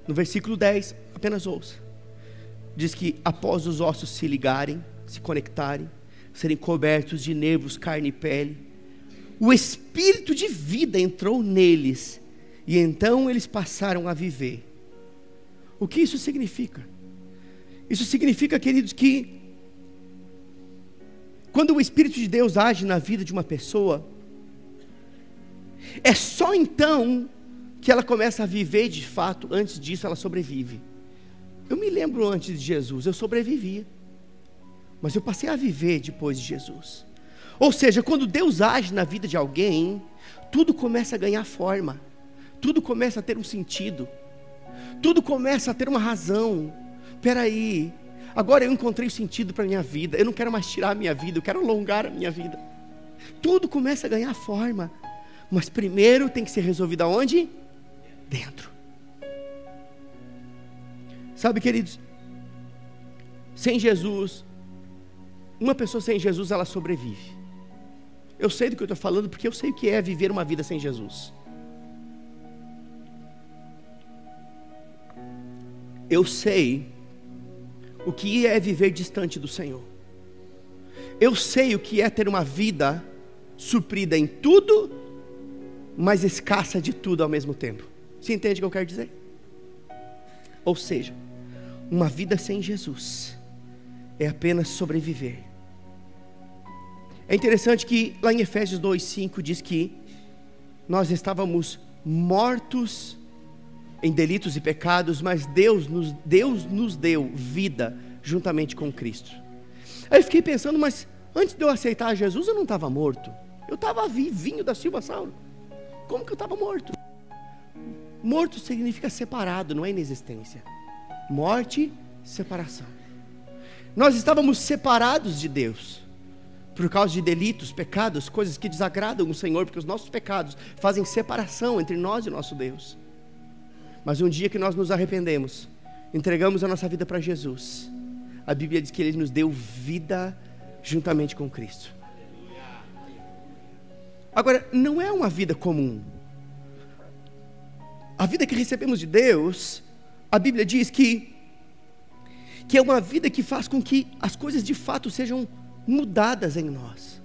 no versículo 10, apenas ouça, diz que após os ossos se ligarem, se conectarem, serem cobertos de nervos, carne e pele, o espírito de vida entrou neles, e então eles passaram a viver. O que isso significa? Isso significa, queridos, que quando o Espírito de Deus age na vida de uma pessoa, é só então que ela começa a viver de fato. Antes disso ela sobrevive. Eu me lembro antes de Jesus, eu sobrevivia, mas eu passei a viver depois de Jesus. Ou seja, quando Deus age na vida de alguém, tudo começa a ganhar forma, tudo começa a ter um sentido, tudo começa a ter uma razão. Peraí, agora eu encontrei o sentido para a minha vida, eu não quero mais tirar a minha vida, eu quero alongar a minha vida. Tudo começa a ganhar forma, mas primeiro tem que ser resolvido aonde? Dentro. Sabe, queridos, sem Jesus, uma pessoa sem Jesus ela sobrevive. Eu sei do que eu estou falando, porque eu sei o que é viver uma vida sem Jesus. Eu sei o que é viver distante do Senhor. Eu sei o que é ter uma vida suprida em tudo, mas escassa de tudo ao mesmo tempo. Você entende o que eu quero dizer? Ou seja, uma vida sem Jesus é apenas sobreviver. É interessante que lá em Efésios 2:5 diz que nós estávamos mortos em delitos e pecados, mas Deus nos deu vida juntamente com Cristo. Aí eu fiquei pensando, mas antes de eu aceitar Jesus eu não estava morto, eu estava vivinho da Silva Saulo. Como que eu estava morto? Morto significa separado, não é inexistência. Morte, separação. Nós estávamos separados de Deus por causa de delitos, pecados, coisas que desagradam o Senhor, porque os nossos pecados fazem separação entre nós e o nosso Deus. Mas um dia que nós nos arrependemos, entregamos a nossa vida para Jesus, a Bíblia diz que Ele nos deu vida juntamente com Cristo. Agora, não é uma vida comum. A vida que recebemos de Deus, a Bíblia diz que é uma vida que faz com que as coisas de fato sejam mudadas em nós.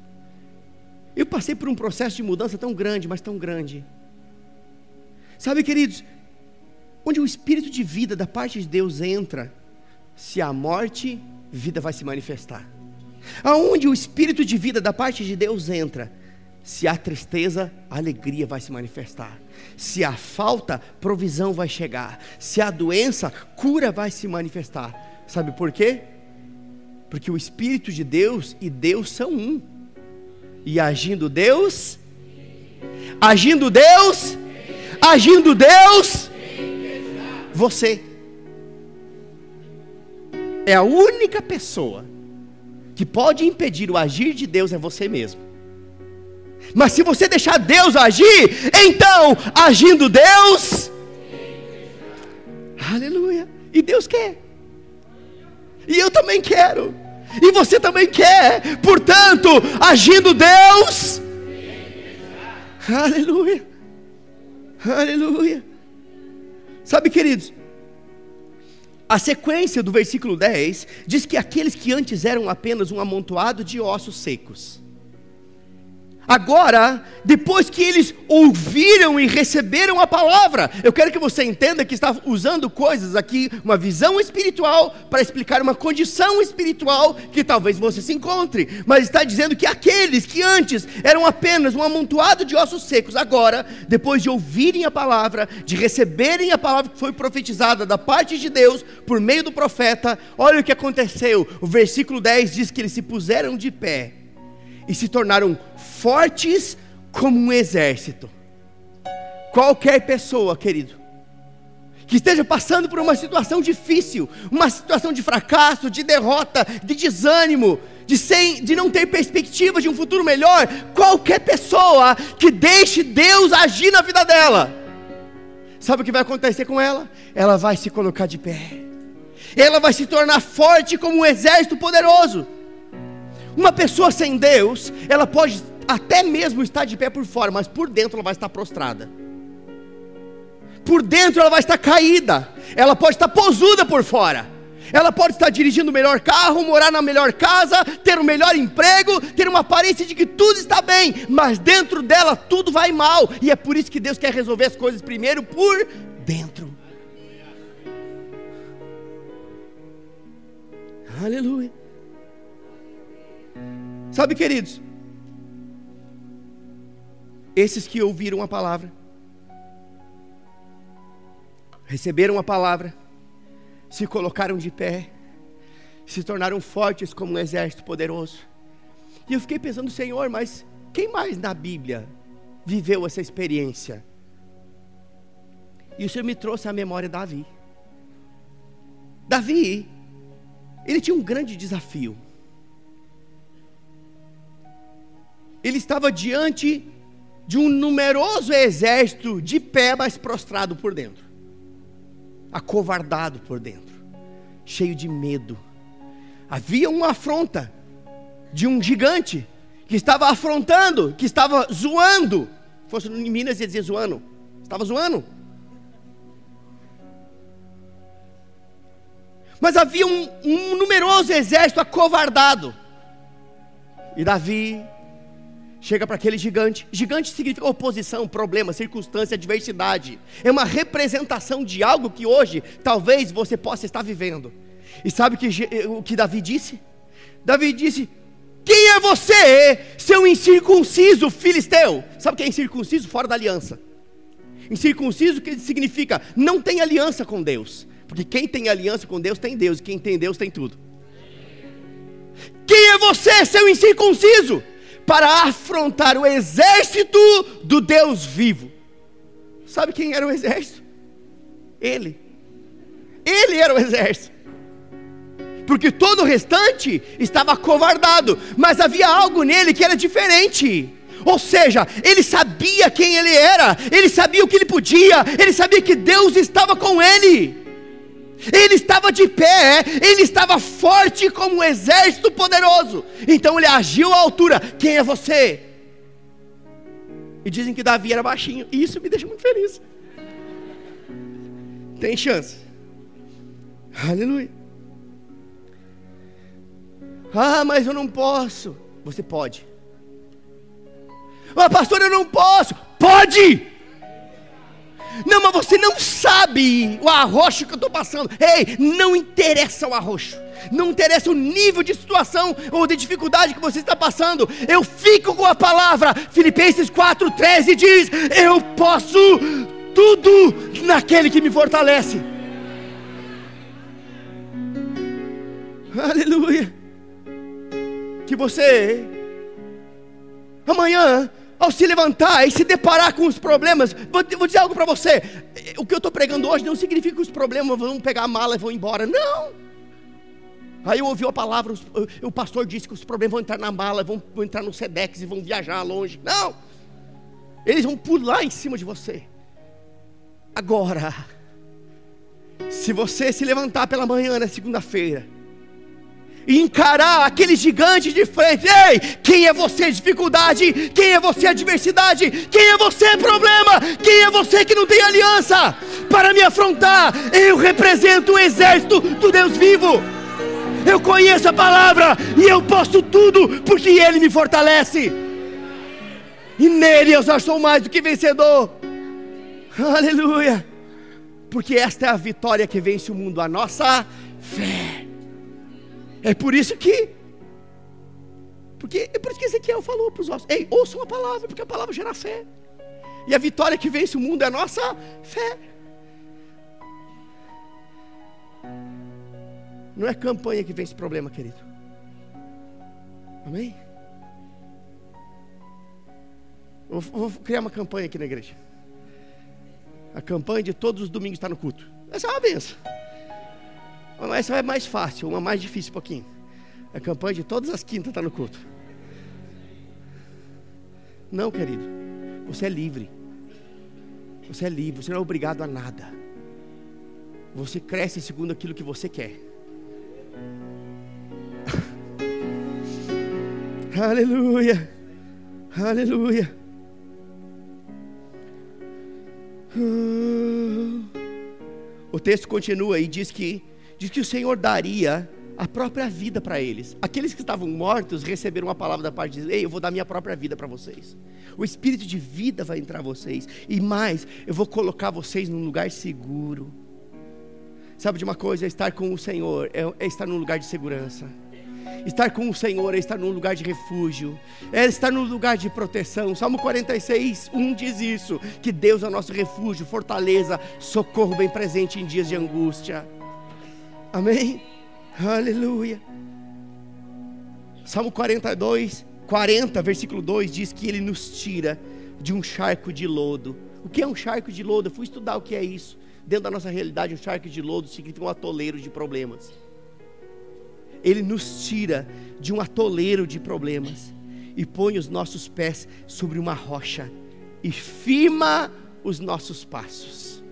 Eu passei por um processo de mudança tão grande, mas tão grande. Sabe, queridos, onde o Espírito de vida da parte de Deus entra, se há morte, vida vai se manifestar. Aonde o Espírito de vida da parte de Deus entra, se há tristeza, alegria vai se manifestar. Se há falta, provisão vai chegar. Se há doença, cura vai se manifestar. Sabe por quê? Porque o Espírito de Deus e Deus são um. E agindo Deus, você é a única pessoa que pode impedir o agir de Deus, é você mesmo. Mas se você deixar Deus agir, então, agindo Deus, aleluia, e Deus quer, e eu também quero. E você também quer. Portanto, agindo Deus, aleluia, aleluia. Sabe, queridos, a sequência do versículo 10 diz que aqueles que antes eram apenas um amontoado de ossos secos, agora, depois que eles ouviram e receberam a palavra, eu quero que você entenda que está usando coisas aqui, uma visão espiritual, para explicar uma condição espiritual que talvez você se encontre, mas está dizendo que aqueles que antes eram apenas um amontoado de ossos secos, agora, depois de ouvirem a palavra, de receberem a palavra que foi profetizada da parte de Deus, por meio do profeta, olha o que aconteceu. O versículo 10 diz que eles se puseram de pé e se tornaram fortes como um exército. Qualquer pessoa, querido, que esteja passando por uma situação difícil, uma situação de fracasso, de derrota, de desânimo, de não ter perspectiva de um futuro melhor, qualquer pessoa que deixe Deus agir na vida dela, sabe o que vai acontecer com ela? Ela vai se colocar de pé, ela vai se tornar forte como um exército poderoso. Uma pessoa sem Deus, ela pode até mesmo estar de pé por fora, mas por dentro ela vai estar prostrada. Por dentro ela vai estar caída. Ela pode estar posuda por fora. Ela pode estar dirigindo o melhor carro, morar na melhor casa, ter o melhor emprego, ter uma aparência de que tudo está bem, mas dentro dela tudo vai mal. E é por isso que Deus quer resolver as coisas primeiro por dentro. Aleluia. Sabe, queridos, esses que ouviram a palavra, receberam a palavra, se colocaram de pé, se tornaram fortes como um exército poderoso. E eu fiquei pensando, Senhor, mas quem mais na Bíblia viveu essa experiência? E o Senhor me trouxe à memória Davi. Davi, ele tinha um grande desafio. Ele estava diante de um numeroso exército de pé, mas prostrado por dentro, acovardado por dentro, cheio de medo. Havia uma afronta de um gigante que estava afrontando, que estava zoando. Se fosse em Minas ia dizer zoando, estava zoando. Mas havia um numeroso exército acovardado. E Davi chega para aquele gigante. Gigante significa oposição, problema, circunstância, adversidade. É uma representação de algo que hoje talvez você possa estar vivendo. E sabe o que Davi disse? Davi disse: quem é você, seu incircunciso filisteu? Sabe o que é incircunciso? Fora da aliança. Incircunciso que significa não tem aliança com Deus. Porque quem tem aliança com Deus tem Deus, e quem tem Deus tem tudo. Quem é você, seu incircunciso, para afrontar o exército do Deus vivo? Sabe quem era o exército? Ele era o exército, porque todo o restante estava acovardado, mas havia algo nele que era diferente. Ou seja, ele sabia quem ele era, ele sabia o que ele podia, ele sabia que Deus estava com ele. Ele estava de pé, ele estava forte como um exército poderoso. Então ele agiu à altura. Quem é você? E dizem que Davi era baixinho, e isso me deixa muito feliz. Tem chance. Aleluia. Ah, mas eu não posso. Você pode. Ah, pastor, eu não posso. Pode! Não, mas você não sabe o arroxo que eu estou passando. Ei, não interessa o arroxo, não interessa o nível de situação ou de dificuldade que você está passando. Eu fico com a palavra. Filipenses 4,13 diz: eu posso tudo naquele que me fortalece. Aleluia. Que você amanhã, ao se levantar e se deparar com os problemas, vou dizer algo para você. O que eu estou pregando hoje não significa que os problemas vão pegar a mala e vão embora, não. Aí eu ouvi a palavra, o pastor disse que os problemas vão entrar na mala, vão entrar no Sedex e vão viajar longe. Não, eles vão pular em cima de você. Agora, se você se levantar pela manhã na segunda-feira e encarar aquele gigante de frente. Ei, quem é você, dificuldade? Quem é você, adversidade? Quem é você, problema? Quem é você que não tem aliança para me afrontar? Eu represento o exército do Deus vivo. Eu conheço a palavra e eu posso tudo porque Ele me fortalece, e nele eu já sou mais do que vencedor. Aleluia. Porque esta é a vitória que vence o mundo, a nossa fé. É por isso que Ezequiel falou para os ossos: ei, ouçam a palavra, porque a palavra gera fé. E a vitória que vence o mundo é a nossa fé. Não é campanha que vence problema, querido. Amém? Eu vou criar uma campanha aqui na igreja. A campanha de todos os domingos estar no culto. Essa é uma benção. Essa é mais fácil, uma mais difícil um pouquinho. A campanha de todas as quintas estar no culto. Não, querido. Você é livre. Você é livre, você não é obrigado a nada. Você cresce segundo aquilo que você quer. Aleluia. Aleluia. O texto continua e diz que o Senhor daria a própria vida para eles. Aqueles que estavam mortos receberam uma palavra da parte de Deus: ei, eu vou dar minha própria vida para vocês. O espírito de vida vai entrar em vocês. E mais, eu vou colocar vocês num lugar seguro. Sabe de uma coisa? Estar com o Senhor é estar num lugar de segurança. Estar com o Senhor é estar num lugar de refúgio, é estar num lugar de proteção. Salmo 46:1 diz isso: que Deus é o nosso refúgio, fortaleza, socorro bem presente em dias de angústia. Amém? Aleluia. Salmo 40, versículo 2 diz que Ele nos tira de um charco de lodo. O que é um charco de lodo? Eu fui estudar o que é isso. Dentro da nossa realidade, um charco de lodo significa um atoleiro de problemas. Ele nos tira de um atoleiro de problemas e põe os nossos pés sobre uma rocha e firma os nossos passos.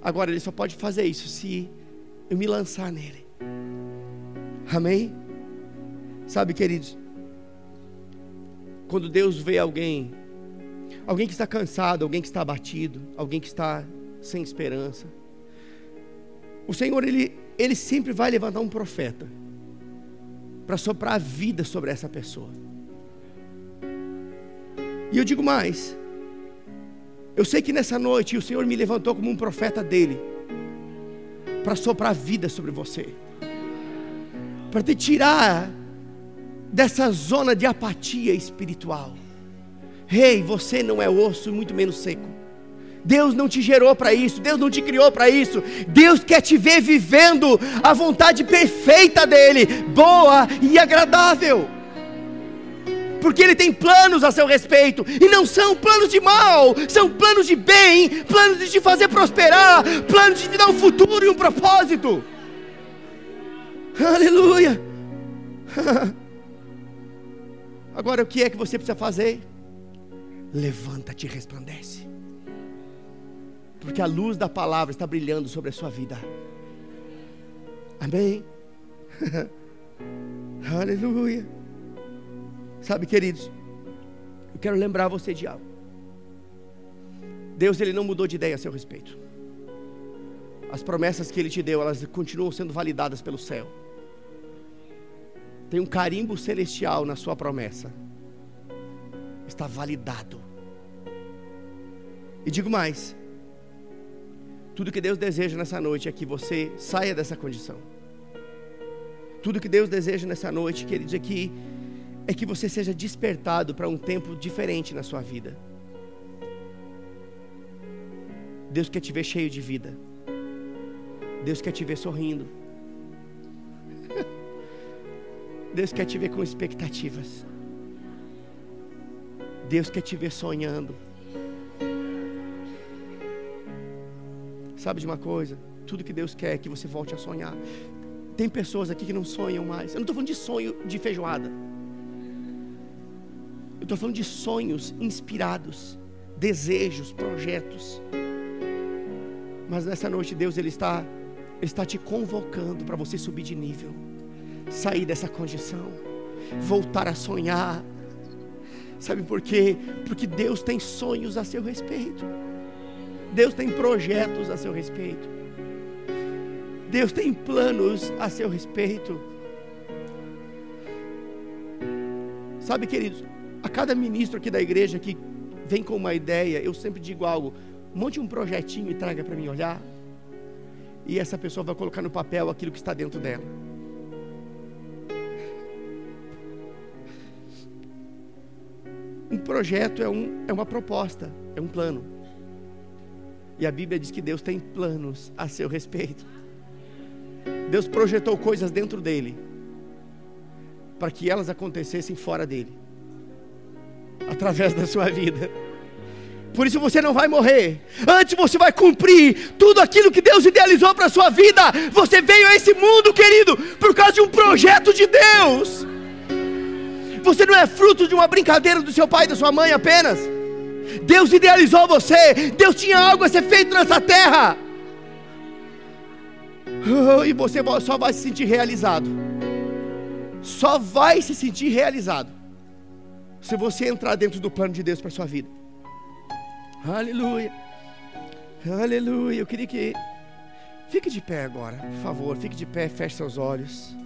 Agora, Ele só pode fazer isso se eu me lançar nele. Amém? Sabe, queridos, quando Deus vê alguém que está cansado, alguém que está abatido, alguém que está sem esperança, o Senhor, Ele sempre vai levantar um profeta para soprar a vida sobre essa pessoa. E eu digo mais, eu sei que nessa noite o Senhor me levantou como um profeta dele para soprar a vida sobre você, para te tirar dessa zona de apatia espiritual. Ei, você não é osso, muito menos seco. Deus não te gerou para isso, Deus não te criou para isso. Deus quer te ver vivendo a vontade perfeita dEle, boa e agradável. Porque Ele tem planos a seu respeito, e não são planos de mal, são planos de bem, planos de te fazer prosperar, planos de te dar um futuro e um propósito. Aleluia. Agora, o que é que você precisa fazer? Levanta-te e resplandece, porque a luz da palavra está brilhando sobre a sua vida. Amém? Aleluia. Sabe, queridos, eu quero lembrar você de algo. Deus, Ele não mudou de ideia a seu respeito. As promessas que Ele te deu, elas continuam sendo validadas pelo céu. Tem um carimbo celestial na sua promessa. Está validado. E digo mais, tudo que Deus deseja nessa noite é que você saia dessa condição. Tudo que Deus deseja nessa noite, queridos, é que você seja despertado para um tempo diferente na sua vida. Deus quer te ver cheio de vida. Deus quer te ver sorrindo. Deus quer te ver com expectativas. Deus quer te ver sonhando. Sabe de uma coisa? Tudo que Deus quer é que você volte a sonhar. Tem pessoas aqui que não sonham mais. Eu não estou falando de sonho de feijoada. Eu estou falando de sonhos inspirados, desejos, projetos. Mas nessa noite Deus, Ele está Ele está te convocando para você subir de nível, sair dessa condição, voltar a sonhar. Sabe por quê? Porque Deus tem sonhos a seu respeito. Deus tem projetos a seu respeito. Deus tem planos a seu respeito. Sabe, queridos, a cada ministro aqui da igreja que vem com uma ideia, eu sempre digo algo: monte um projetinho e traga para mim olhar. E essa pessoa vai colocar no papel aquilo que está dentro dela. Um projeto é uma proposta, é um plano. E a Bíblia diz que Deus tem planos a seu respeito. Deus projetou coisas dentro dele, para que elas acontecessem fora dele, através da sua vida. Por isso você não vai morrer. Antes você vai cumprir tudo aquilo que Deus idealizou para a sua vida. Você veio a esse mundo, querido, por causa de um projeto de Deus. Você não é fruto de uma brincadeira do seu pai e da sua mãe apenas. Deus idealizou você. Deus tinha algo a ser feito nessa terra. E você só vai se sentir realizado. Só vai se sentir realizado se você entrar dentro do plano de Deus para a sua vida. Aleluia. Aleluia. Eu queria que... Fique de pé agora, por favor. Fique de pé, feche seus olhos.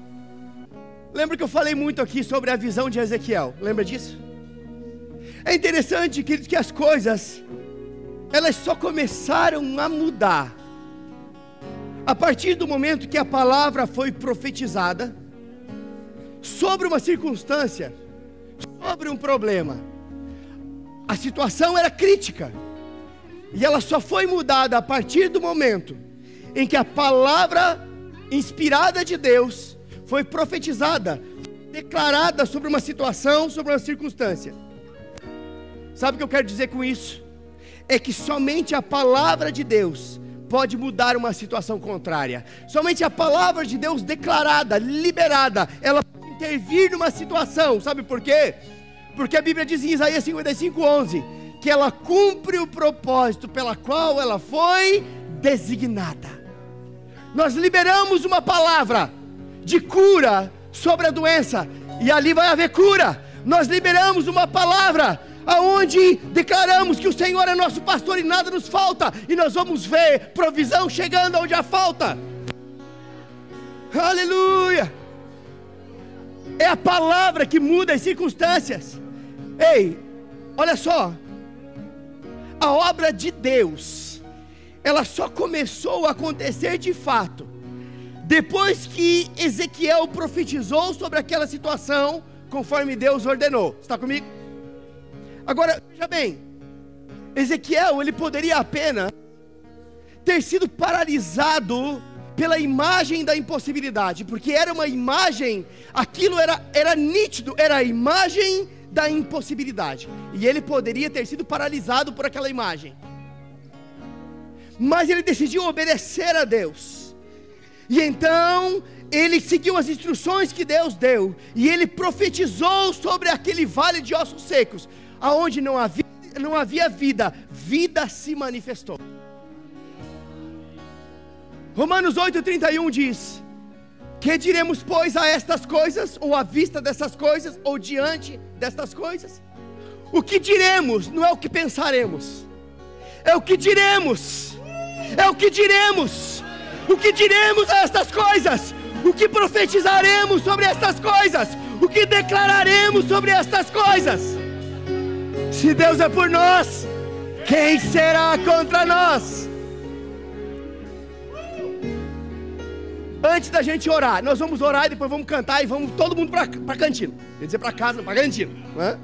Lembra que eu falei muito aqui sobre a visão de Ezequiel? Lembra disso? É interessante, queridos, que as coisas, elas só começaram a mudar a partir do momento que a palavra foi profetizada sobre uma circunstância, sobre um problema. A situação era crítica, e ela só foi mudada a partir do momento em que a palavra inspirada de Deus foi profetizada, declarada sobre uma situação, sobre uma circunstância. Sabe o que eu quero dizer com isso? É que somente a palavra de Deus pode mudar uma situação contrária. Somente a palavra de Deus declarada, liberada, ela pode intervir numa situação. Sabe por quê? Porque a Bíblia diz em Isaías 55:11 que ela cumpre o propósito pela qual ela foi designada. Nós liberamos uma palavra de cura sobre a doença, e ali vai haver cura. Nós liberamos uma palavra aonde declaramos que o Senhor é nosso pastor e nada nos falta, e nós vamos ver provisão chegando onde há falta. Aleluia. É a palavra que muda as circunstâncias. Ei, olha só, a obra de Deus, ela só começou a acontecer de fato depois que Ezequiel profetizou sobre aquela situação, conforme Deus ordenou. Está comigo? Agora, veja bem, Ezequiel, ele poderia apenas ter sido paralisado pela imagem da impossibilidade, porque era uma imagem, aquilo era nítido, era a imagem da impossibilidade, e ele poderia ter sido paralisado por aquela imagem, mas ele decidiu obedecer a Deus. E então ele seguiu as instruções que Deus deu, e ele profetizou sobre aquele vale de ossos secos, aonde não havia vida, vida se manifestou. Romanos 8:31 diz: que diremos, pois, a estas coisas, ou à vista dessas coisas, ou diante destas coisas? O que diremos não é o que pensaremos, é o que diremos, é o que diremos. O que diremos a estas coisas? O que profetizaremos sobre estas coisas? O que declararemos sobre estas coisas? Se Deus é por nós, quem será contra nós? Antes da gente orar, nós vamos orar e depois vamos cantar e vamos todo mundo para cantina. Quer dizer, para casa, para cantina, né?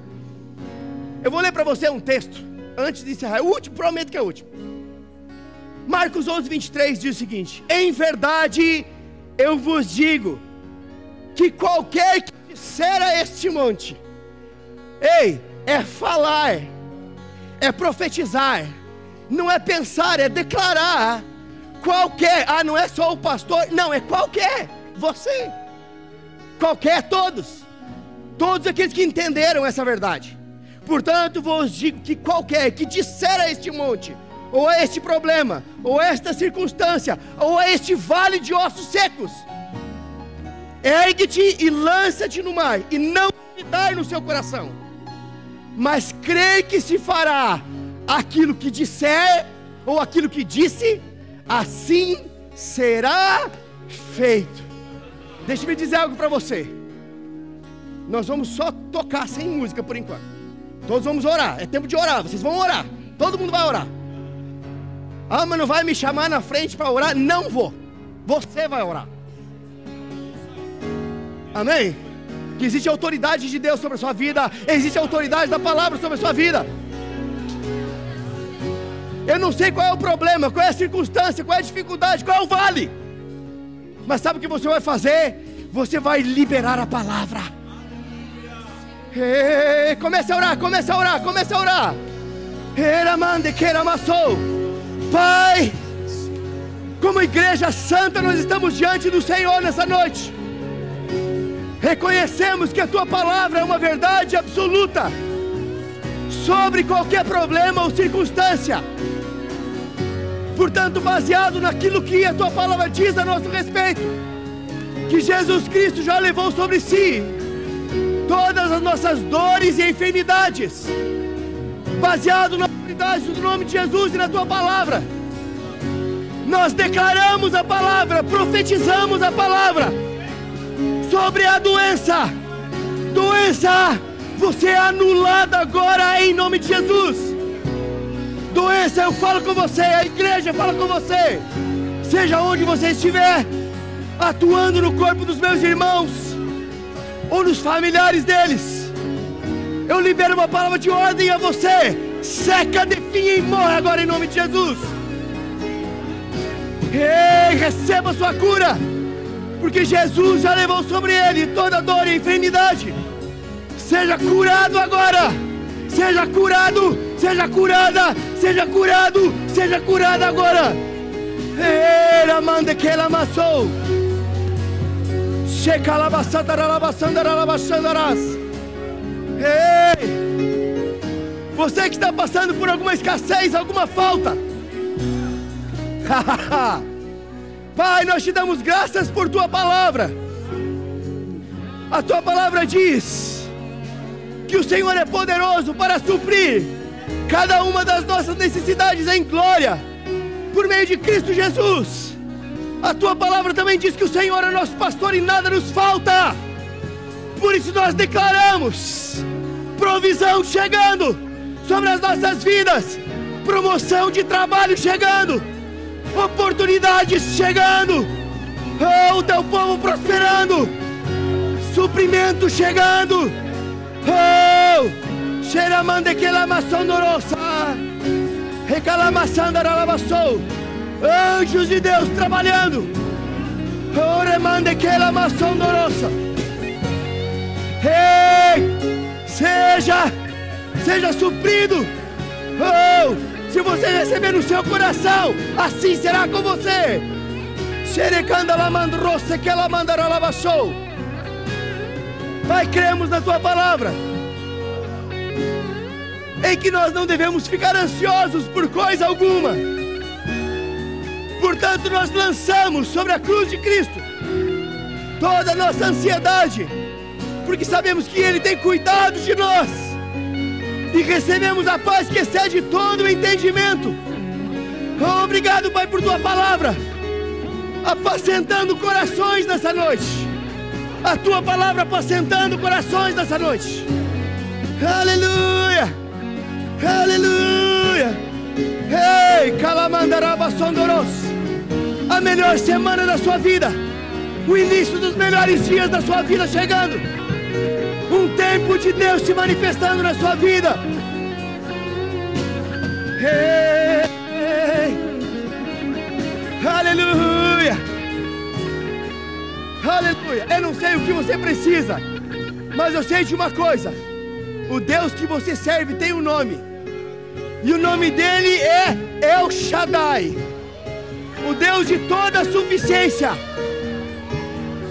Eu vou ler para você um texto antes de encerrar. É o último, prometo que é o último. Marcos 11:23 diz o seguinte: em verdade eu vos digo, que qualquer que disser a este monte, ei, é falar, é profetizar, não é pensar, é declarar. Qualquer, não é só o pastor, não, é qualquer, você, qualquer, todos aqueles que entenderam essa verdade. Portanto vos digo que qualquer que disser a este monte, ou a este problema, ou a esta circunstância, ou a este vale de ossos secos. Ergue-te e lança-te no mar, e não duvidar no seu coração, mas crê que se fará aquilo que disser, ou aquilo que disse, assim será feito. Deixa-me dizer algo para você. Nós vamos só tocar sem música por enquanto. Todos vamos orar, é tempo de orar, vocês vão orar, todo mundo vai orar. Ah, mas não vai me chamar na frente para orar? Não vou, você vai orar. Amém? Que existe a autoridade de Deus sobre a sua vida, existe a autoridade da palavra sobre a sua vida. Eu não sei qual é o problema, qual é a circunstância, qual é a dificuldade, qual é o vale, mas sabe o que você vai fazer? Você vai liberar a palavra. Comece a orar, comece a orar, comece a orar. Pai, como igreja santa, nós estamos diante do Senhor nessa noite. Reconhecemos que a tua palavra é uma verdade absoluta sobre qualquer problema ou circunstância. Portanto, baseado naquilo que a tua palavra diz a nosso respeito, que Jesus Cristo já levou sobre si todas as nossas dores e enfermidades, baseado na autoridade do nome de Jesus e na tua palavra, nós declaramos a palavra, profetizamos a palavra sobre a doença. Doença, você é anulada agora em nome de Jesus. Doença, eu falo com você, a igreja fala com você, seja onde você estiver, atuando no corpo dos meus irmãos ou nos familiares deles, eu libero uma palavra de ordem a você. Seca, definha e morre agora em nome de Jesus. Ei, receba a sua cura, porque Jesus já levou sobre ele toda dor e enfermidade. Seja curado agora, seja curado, seja curada, seja curado, seja curada agora. Ela manda que ela amassou. Ei, você que está passando por alguma escassez, alguma falta, Pai, nós te damos graças por tua palavra. A tua palavra diz que o Senhor é poderoso para suprir cada uma das nossas necessidades em glória, por meio de Cristo Jesus. A tua palavra também diz que o Senhor é nosso pastor e nada nos falta. Por isso nós declaramos provisão chegando sobre as nossas vidas, promoção de trabalho chegando, oportunidades chegando, o teu povo prosperando, suprimento chegando. Xeramande que la maçondorosa, recalamaçando aralabaçou. Anjos de Deus trabalhando. Oremande que la maçondorosa. Seja suprido. Se você receber no seu coração, assim será com você. Xerecanda la mandrosa que la mandaralabaçou. Pai, cremos na tua palavra, em que nós não devemos ficar ansiosos por coisa alguma. Portanto, nós lançamos sobre a cruz de Cristo toda a nossa ansiedade, porque sabemos que Ele tem cuidado de nós, e recebemos a paz que excede todo o entendimento. Obrigado, Pai, por tua palavra, apacentando corações nessa noite. A tua palavra apacentando corações nessa noite. Aleluia, aleluia. Ei, Calamandaraba Sondoros, a melhor semana da sua vida, o início dos melhores dias da sua vida chegando, um tempo de Deus se manifestando na sua vida. Ei, aleluia, aleluia. Eu não sei o que você precisa, mas eu sei de uma coisa: o Deus que você serve tem um nome, e o nome dele é El Shaddai, o Deus de toda a suficiência.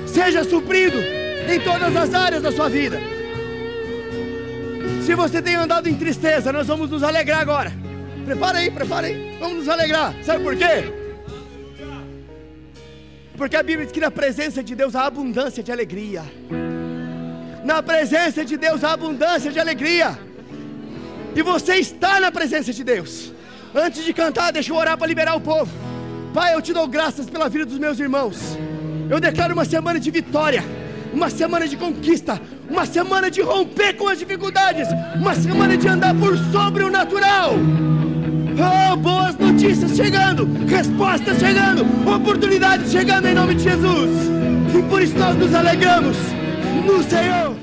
Seja suprido em todas as áreas da sua vida. Se você tem andado em tristeza, nós vamos nos alegrar agora. Prepara aí, vamos nos alegrar. Sabe por quê? Porque a Bíblia diz que na presença de Deus há abundância de alegria. Na presença de Deus há abundância de alegria. E você está na presença de Deus. Antes de cantar, deixa eu orar para liberar o povo. Pai, eu te dou graças pela vida dos meus irmãos. Eu declaro uma semana de vitória, uma semana de conquista, uma semana de romper com as dificuldades, uma semana de andar por sobre o natural. Oh, boas notícias chegando, respostas chegando, oportunidades chegando em nome de Jesus. E por isso nós nos alegramos no Senhor.